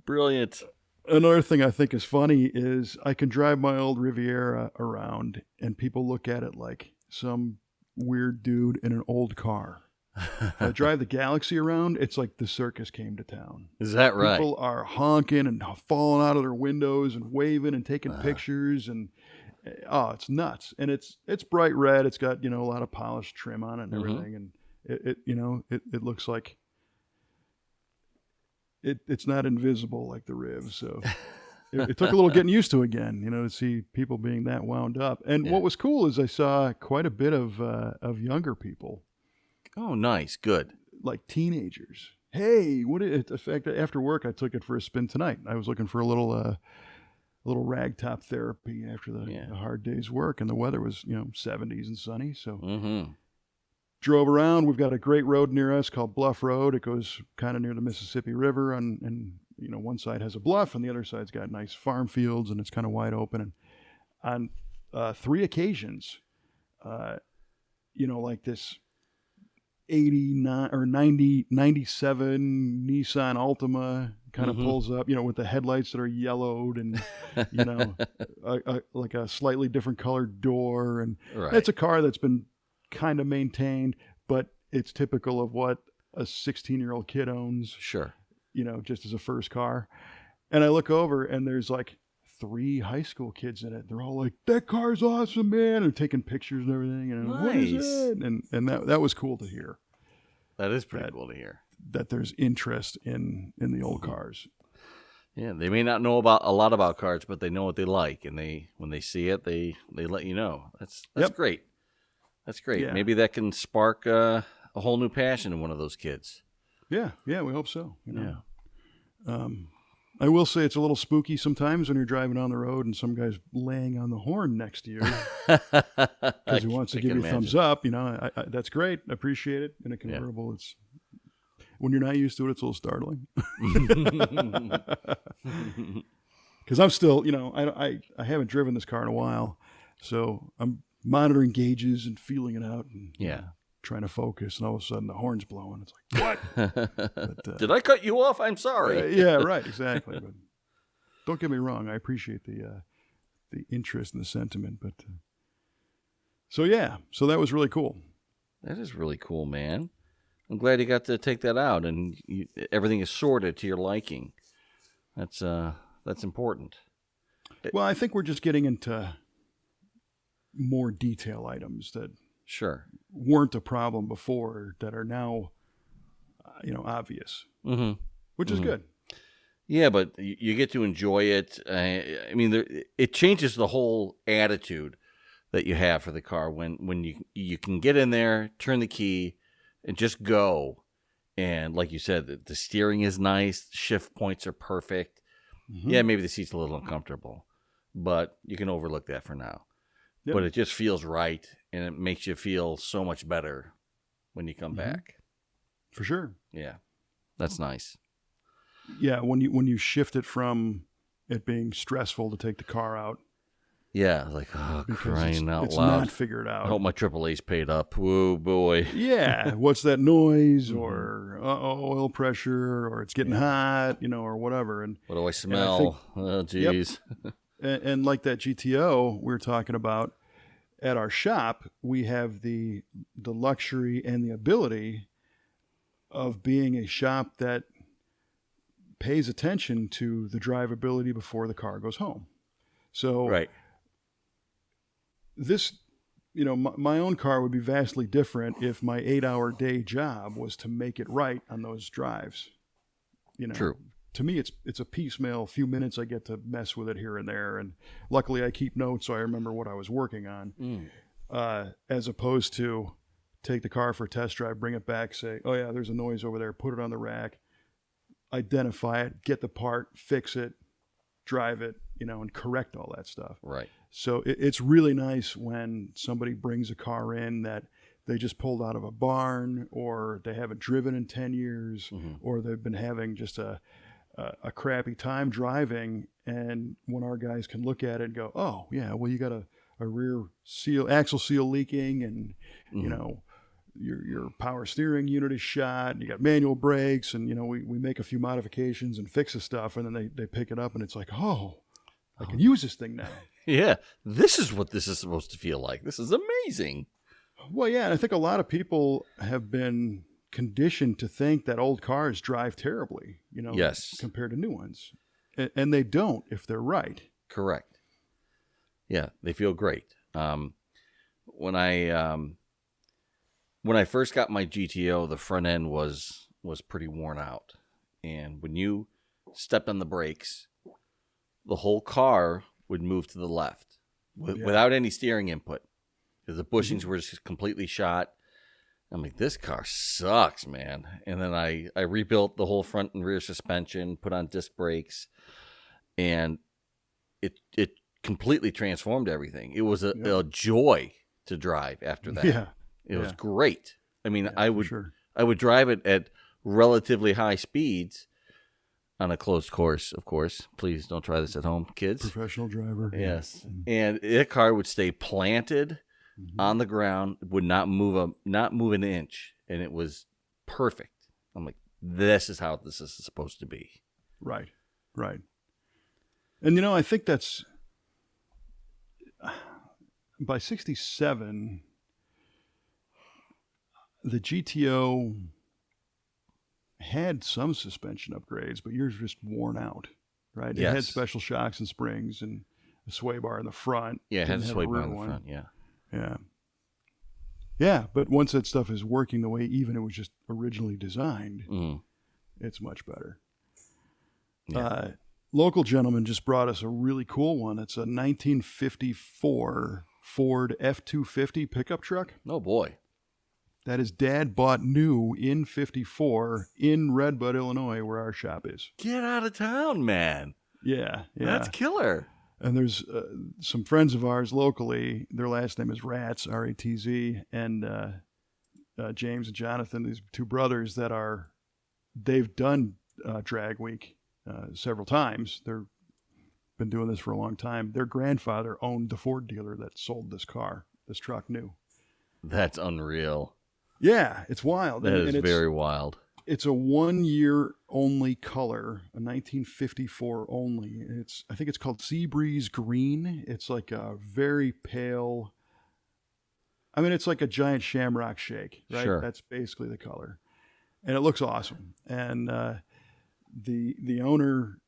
Brilliant. Another thing I think is funny is I can drive my old Riviera around and people look at it like some weird dude in an old car. If I drive the Galaxy around, it's like the circus came to town. Is that right? People are honking and falling out of their windows and waving and taking pictures, and it's nuts. And it's bright red. It's got, a lot of polished trim on it and everything. And it looks like it's not invisible like the Riv. So it took a little getting used to again, to see people being that wound up. And what was cool is I saw quite a bit of younger people. Oh, nice. Good. Like teenagers. Hey, in fact, after work, I took it for a spin tonight. I was looking for a little ragtop therapy after the hard day's work, and the weather was, 70s and sunny. So drove around. We've got a great road near us called Bluff Road. It goes kind of near the Mississippi River, and one side has a bluff, and the other side's got nice farm fields, and it's kind of wide open. And on 3 occasions, like this 89 or 97 Nissan Altima kind of pulls up, with the headlights that are yellowed and, like a slightly different colored door. And it's a car that's been kind of maintained, but it's typical of what a 16-year-old kid owns. Sure. Just as a first car. And I look over and there's like 3 high school kids in it. They're all like, "That car's awesome, man!" and taking pictures and everything. And Nice. what is it? And that was cool to hear. That is pretty cool to hear. That there's interest in the old cars. Yeah, they may not know a lot about cars, but they know what they like, and when they see it, they let you know. That's great. That's great. Yeah. Maybe that can spark a whole new passion in one of those kids. Yeah, we hope so. Yeah. I will say it's a little spooky sometimes when you're driving on the road and some guy's laying on the horn next to you because he wants to give you a thumbs up. I that's great. I appreciate it. In a convertible, it's when you're not used to it, it's a little startling. Because I'm still, I haven't driven this car in a while, so I'm monitoring gauges and feeling it out and trying to focus, and all of a sudden the horn's blowing. It's like, what? But, did I cut you off? I'm sorry. Yeah, right, exactly. But don't get me wrong, I appreciate the interest and the sentiment. But so that was really cool. That is really cool, man. I'm glad you got to take that out, and everything is sorted to your liking. That's important. Well, I think we're just getting into more detail items that weren't a problem before that are now, obvious, which is good. Yeah, but you get to enjoy it. I mean, it changes the whole attitude that you have for the car when you can get in there, turn the key, and just go. And like you said, the steering is nice. Shift points are perfect. Mm-hmm. Yeah, maybe the seat's a little uncomfortable, but you can overlook that for now. Yep. But it just feels right, and it makes you feel so much better when you come back. For sure. Yeah, that's nice. Yeah, when you shift it from it being stressful to take the car out. Yeah, like, oh, crying out it's loud. It's not figured out. I hope my AAA's paid up. Whoa, boy. Yeah, what's that noise? Or oil pressure, or it's getting hot, or whatever. And what do I smell? Oh, geez. Yep. And like that GTO we were talking about, at our shop, we have the luxury and the ability of being a shop that pays attention to the drivability before the car goes home. So this, my own car would be vastly different if my 8-hour day job was to make it right on those drives. True. To me, it's a piecemeal, few minutes I get to mess with it here and there. And luckily I keep notes so I remember what I was working on, as opposed to take the car for a test drive, bring it back, say, oh yeah, there's a noise over there, put it on the rack, identify it, get the part, fix it, drive it, and correct all that stuff. Right. So it's really nice when somebody brings a car in that they just pulled out of a barn, or they haven't driven in 10 years, or they've been having just a crappy time driving, and when our guys can look at it and go, oh yeah, well, you got a rear seal, axle seal leaking, and your power steering unit is shot, and you got manual brakes, and we make a few modifications and fix the stuff, and then they pick it up, and it's like, oh, I can use this thing now. Yeah, this is what this is supposed to feel like. This is amazing. Well, yeah, and I think a lot of people have been conditioned to think that old cars drive terribly, compared to new ones. And they don't if they're right. Correct. Yeah, they feel great. When I first got my GTO, the front end was pretty worn out. And when you stepped on the brakes, the whole car would move to the left without any steering input, because the bushings were just completely shot. I'm like, this car sucks, man. And then I rebuilt the whole front and rear suspension, put on disc brakes, and it completely transformed everything. It was a joy to drive after that. Yeah. It was great. I mean, I would drive it at relatively high speeds on a closed course, of course. Please don't try this at home, kids. Professional driver. Yes. And that car would stay planted on the ground, would not move an inch, and it was perfect. I'm like, this is how this is supposed to be. Right. And I think that's by 67, the GTO had some suspension upgrades, but yours just worn out. right? It Yes. had special shocks and springs and a sway bar in the front. Yeah, it had a Didn't have sway bar rear in the one. front. Yeah. Yeah. Yeah, but once that stuff is working the way even it was just originally designed, it's much better. Yeah. Local gentleman just brought us a really cool one. It's a 1954 Ford F-250 pickup truck. Oh, boy. That his dad bought new in 54 in Redbud, Illinois, where our shop is. Get out of town, man. Yeah. That's killer. And there's some friends of ours locally. Their last name is Ratz, R-A-T-Z, and James and Jonathan, these two brothers they've done Drag Week several times. They've been doing this for a long time. Their grandfather owned the Ford dealer that sold this truck new. That's unreal. Yeah, it's wild. That is very wild. It's a 1 year only color, a 1954 only. I think it's called Sea Breeze Green. It's like a very pale. I mean, it's like a giant shamrock shake, right? Sure. That's basically the color, and it looks awesome. And the owner,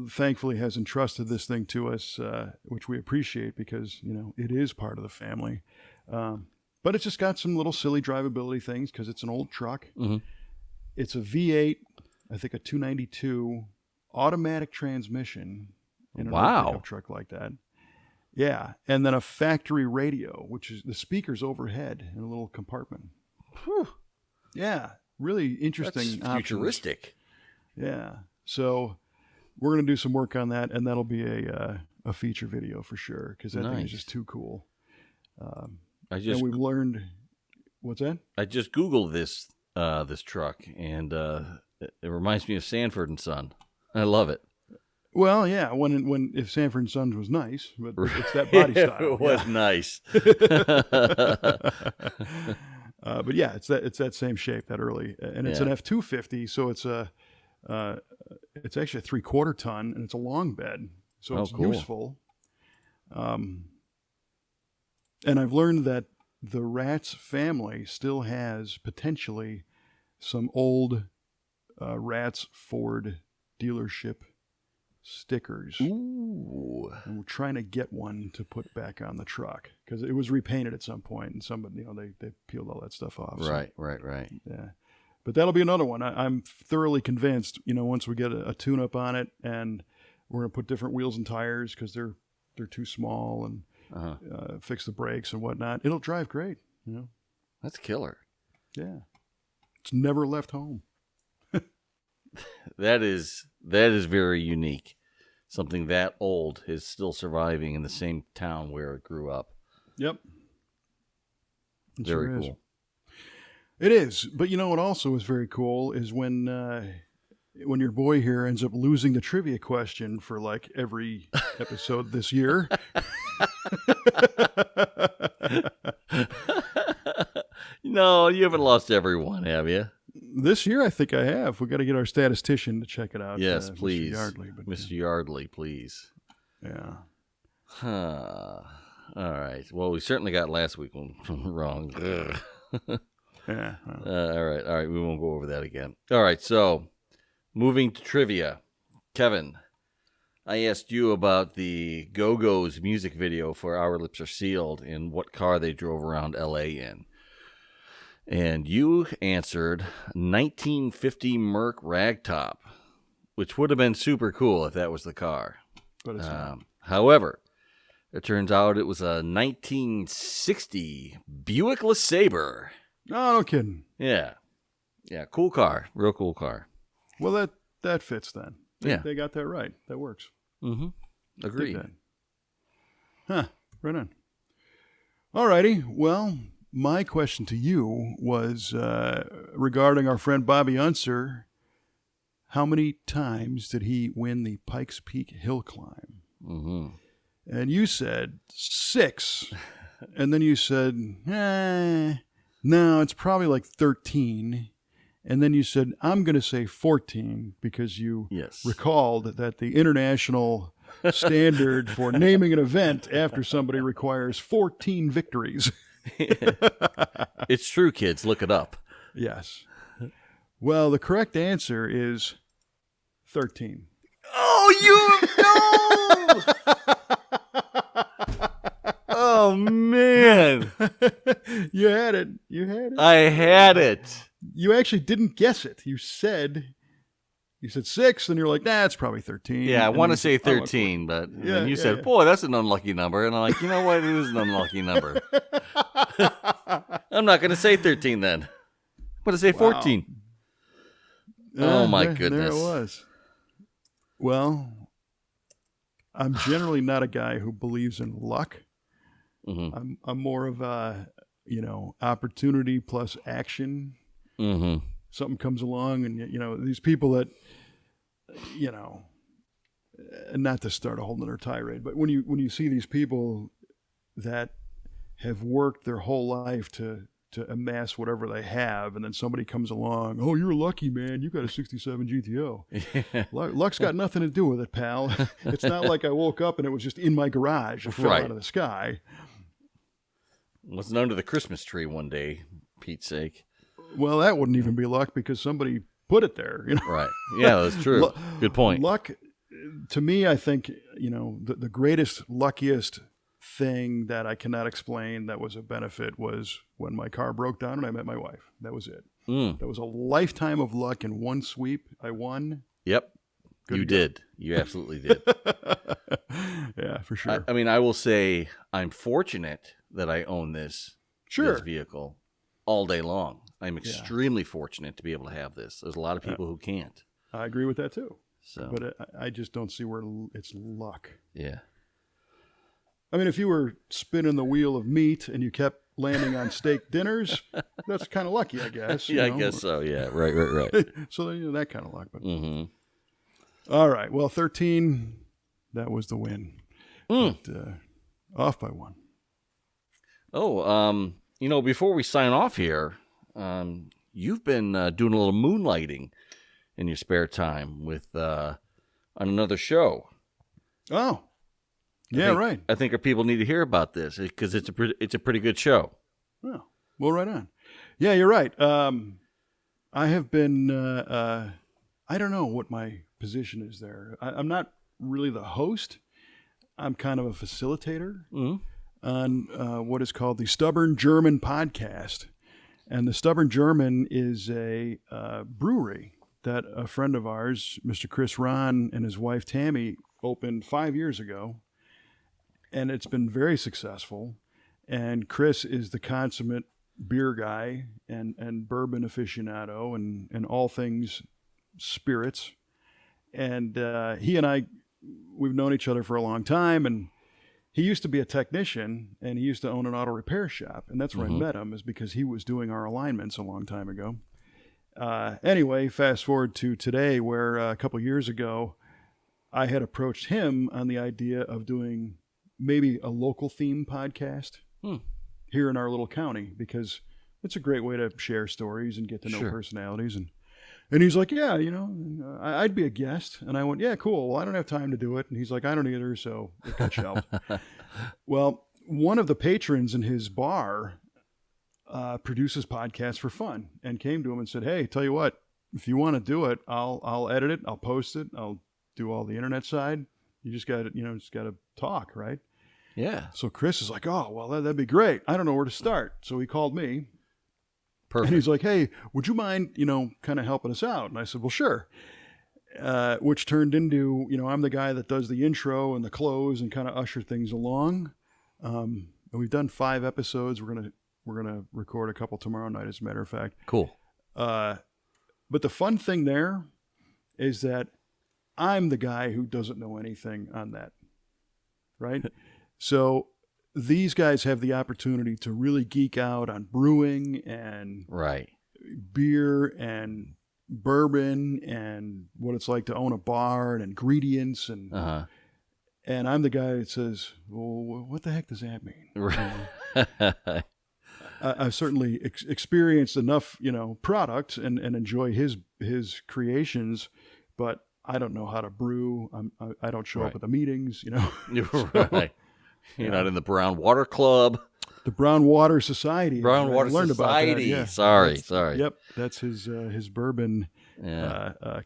thankfully, has entrusted this thing to us, which we appreciate because it is part of the family. But it's just got some little silly drivability things because it's an old truck. Mm-hmm. It's a V8, I think a 292 automatic transmission in an old pickup truck like that. Yeah, and then a factory radio, which is the speakers overhead in a little compartment. Whew. Yeah, really interesting. That's futuristic. Yeah, so we're going to do some work on that, and that'll be a feature video for sure because that thing is just too cool. And we've learned, what's that? I just Googled this truck, and it reminds me of Sanford and Son. I love it. Well, yeah, if Sanford and Sons was nice, but it's that body style. It was nice. But yeah, it's that same shape, that early, and it's an F-250, so it's actually a 3/4 ton, and it's a long bed, so it's useful. And I've learned that the Ratz family still has potentially some old Ratz Ford dealership stickers. Ooh. And we're trying to get one to put back on the truck because it was repainted at some point, and somebody, they peeled all that stuff off. Right. Yeah. But that'll be another one. I'm thoroughly convinced, once we get a tune-up on it, and we're going to put different wheels and tires because they're too small, and fix the brakes and whatnot. It'll drive great. That's killer. Yeah. It's never left home. That is very unique. Something that old is still surviving in the same town where it grew up. Yep. It very sure cool. Is. It is. But what also is very cool is when your boy here ends up losing the trivia question for like every episode this year. No, you haven't lost everyone, have you? This year, I think I have. We've got to get our statistician to check it out. Yes, please. Mr. Yardley. Mr. Yardley, please. Yeah. All right. Well, we certainly got last week one wrong. Yeah. All right. We won't go over that again. All right. So, moving to trivia. Kevin, I asked you about the Go-Go's music video for Our Lips Are Sealed and what car they drove around L.A. in. And you answered 1950 Merc Ragtop, which would have been super cool if that was the car. But it's not. However, it turns out it was a 1960 Buick LeSabre. Oh, no kidding. Yeah. Yeah, cool car. Real cool car. Well, that fits then. Yeah. They got that right. That works. Mm-hmm. Agreed. Huh. Right on. All righty. Well, my question to you was regarding our friend Bobby Unser. How many times did he win the Pikes Peak hill climb? Mm-hmm. And you said 6. And then you said, no, it's probably like 13. And then you said, I'm going to say 14 because you recalled that the international standard for naming an event after somebody requires 14 victories. It's true, kids. Look it up. Yes. Well, the correct answer is 13. Oh, you no! Oh man, You had it. You had it. I had it. You actually didn't guess it. You said 6, and you're like, nah, it's probably 13. Yeah, I And want to then say you said, 13, but Yeah, then you yeah, said, yeah. boy, that's an unlucky number. And I'm like, you know what? It is an unlucky number. I'm not going to say 13 then. I'm going to say 14. Oh, my There goodness. it was. Well, I'm generally not a guy who believes in luck. Mm-hmm. I'm more of a, opportunity plus action. Mm-hmm. Something comes along, and these people that, not to start a whole nother tirade, but when you see these people that have worked their whole life to amass whatever they have, and then somebody comes along, oh, you're lucky, man, you got a 67 GTO. Luck's got nothing to do with it, pal. It's not like I woke up and it was just in my garage. It fell out of the sky. It wasn't under the Christmas tree one day, Pete's sake. Well, that wouldn't even be luck because somebody put it there. Right. Yeah, that's true. Good point. Luck, to me, I think, the greatest, luckiest thing that I cannot explain that was a benefit was when my car broke down and I met my wife. That was it. That was a lifetime of luck in one sweep. I won. Yep. You did. You absolutely did. Yeah, for sure. I mean, I will say I'm fortunate that I own this vehicle all day long. I'm extremely fortunate to be able to have this. There's a lot of people who can't. I agree with that too. So, but I just don't see where it's luck. Yeah. I mean, if you were spinning the wheel of meat and you kept landing on steak dinners, that's kind of lucky, I guess. Yeah, I guess so. Yeah, right. So that kind of luck. But Mm-hmm. all right, well, 13, that was the win. But, off by 1. Oh, before we sign off here, you've been doing a little moonlighting in your spare time with on another show. Oh, right. I think our people need to hear about this because it's a pretty good show. Oh, well, right on. Yeah, you're right. I have been. I don't know what my position is there. I'm not really the host. I'm kind of a facilitator on what is called the Stubborn German podcast. And the Stubborn German is a brewery that a friend of ours, Mr. Chris Ron, and his wife Tammy opened 5 years ago. And it's been very successful. And Chris is the consummate beer guy and bourbon aficionado and all things spirits. And he and I, we've known each other for a long time. And he used to be a technician, and he used to own an auto repair shop. And that's where I met him, is because he was doing our alignments a long time ago. Anyway, fast forward to today, where a couple years ago, I had approached him on the idea of doing maybe a local theme podcast here in our little county, because it's a great way to share stories and get to know personalities. And he's like, yeah, I'd be a guest. And I went, yeah, cool. Well, I don't have time to do it. And he's like, I don't either. So it got shelved. Well, one of the patrons in his bar produces podcasts for fun, and came to him and said, hey, tell you what, if you want to do it, I'll edit it. I'll post it. I'll do all the internet side. You just got to talk, right? Yeah. So Chris is like, oh, well, that'd be great. I don't know where to start. So he called me. Perfect. And he's like, hey, would you mind, kind of helping us out? And I said, well, sure. Which turned into, I'm the guy that does the intro and the close and kind of usher things along. And we've done 5 episodes. We're gonna record a couple tomorrow night, as a matter of fact. Cool. But the fun thing there is that I'm the guy who doesn't know anything on that, right? So these guys have the opportunity to really geek out on brewing and beer and bourbon and what it's like to own a bar and ingredients and I'm the guy that says, well, what the heck does that mean? I've certainly experienced enough, product and enjoy his creations, but I don't know how to brew. I don't show up at the meetings, Right. You're not in the Brown Water Club. The Brown Water Society. Brown Water learned Society. About that. Yeah. Sorry. Yep, that's his bourbon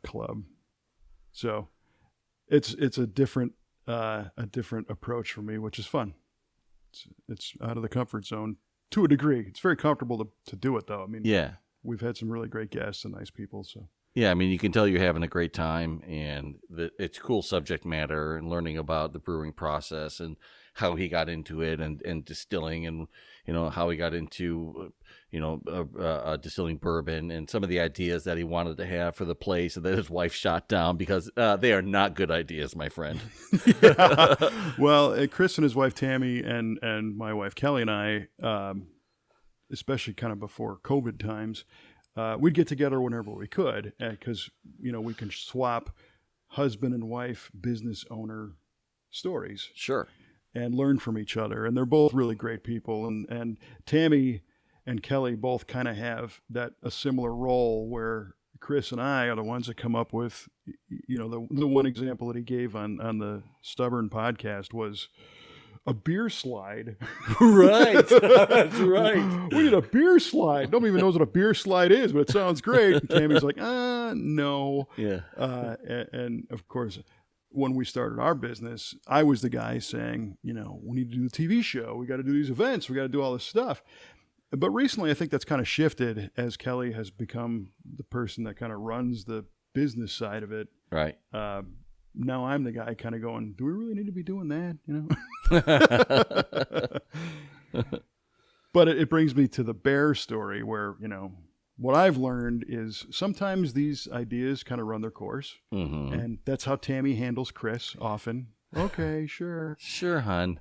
club. So it's a different approach for me, which is fun. It's out of the comfort zone to a degree. It's very comfortable to do it, though. I mean, yeah, we've had some really great guests and nice people. So yeah, I mean, you can tell you're having a great time, and it's cool subject matter, and learning about the brewing process and how he got into it, and distilling, and how he got into distilling bourbon, and some of the ideas that he wanted to have for the place, and that his wife shot down because they are not good ideas, my friend. Yeah. Well, Chris and his wife Tammy and my wife Kelly and I, especially kind of before COVID times, we'd get together whenever we could, because we can swap husband and wife business owner stories. Sure. And learn from each other. And they're both really great people. And Tammy and Kelly both kind of have a similar role where Chris and I are the ones that come up with, the one example that he gave on the Stubborn podcast was a beer slide. Right. That's right. We need a beer slide. Nobody even knows what a beer slide is, but it sounds great. And Tammy's like, no. Yeah. And of course, when we started our business, I was the guy saying, we need to do the TV show. We got to do these events. We got to do all this stuff. But recently, I think that's kind of shifted as Kelly has become the person that kind of runs the business side of it. Right. Now I'm the guy kind of going, do we really need to be doing that? But it brings me to the bear story where, what I've learned is sometimes these ideas kind of run their course. Mm-hmm. And that's how Tammy handles Chris often. Okay, sure. Sure, hon.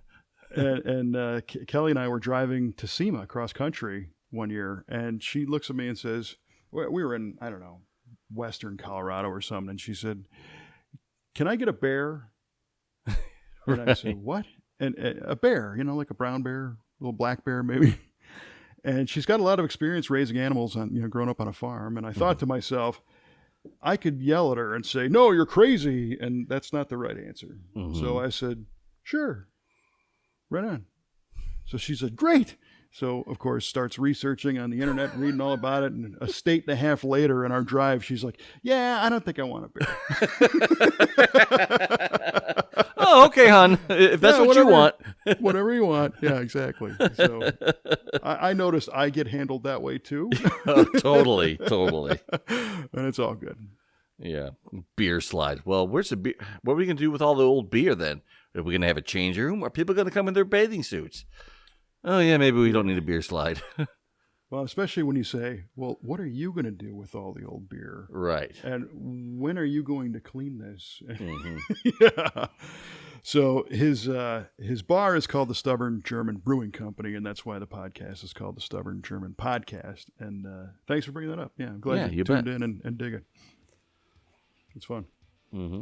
And Kelly and I were driving to SEMA cross country one year, and she looks at me and says, we were in, I don't know, western Colorado or something, and she said, can I get a bear? And I said, what? And a bear, like a brown bear, a little black bear maybe. And she's got a lot of experience raising animals on, growing up on a farm. And I thought to myself, I could yell at her and say, no, you're crazy. And that's not the right answer. Mm-hmm. So I said, sure, right on. So she said, great. So, of course, starts researching on the internet, reading all about it. And a state and a half later in our drive, she's like, yeah, I don't think I want a bear. Oh, okay, hon. If that's what you want. Whatever you want. Yeah, exactly. So I noticed I get handled that way too. Oh, totally. And it's all good. Yeah. Beer slide. Well, where's the beer? What are we going to do with all the old beer then? Are we going to have a change room? Are people going to come in their bathing suits? Oh, yeah, maybe we don't need a beer slide. Well, especially when you say, well, what are you going to do with all the old beer? Right. And when are you going to clean this? Mm-hmm. Yeah. So his bar is called the Stubborn German Brewing Company, and that's why the podcast is called the Stubborn German Podcast. And thanks for bringing that up. Yeah, I'm glad you tuned in and dig it. It's fun. Mm-hmm.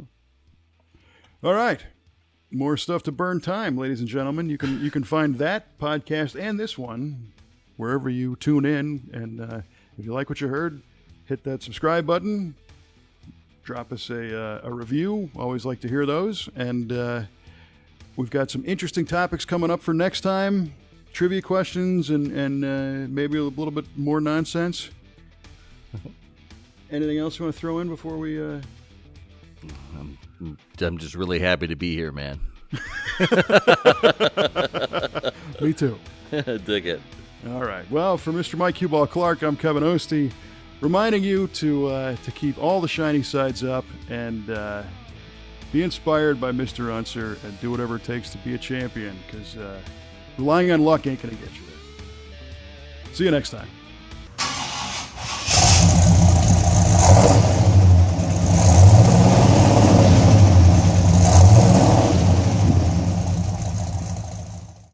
All right. More stuff to burn time, ladies and gentlemen. You can find that podcast and this one wherever you tune in. And if you like what you heard, hit that subscribe button. Drop us a review. Always like to hear those. And we've got some interesting topics coming up for next time. Trivia questions and maybe a little bit more nonsense. Anything else you want to throw in before we... I'm just really happy to be here, man. Me too. Dig it. All right. Well, for Mr. Mike Q-Ball Clarke, I'm Kevin Oeste, reminding you to keep all the shiny sides up and be inspired by Mr. Unser and do whatever it takes to be a champion, because relying on luck ain't going to get you there. See you next time.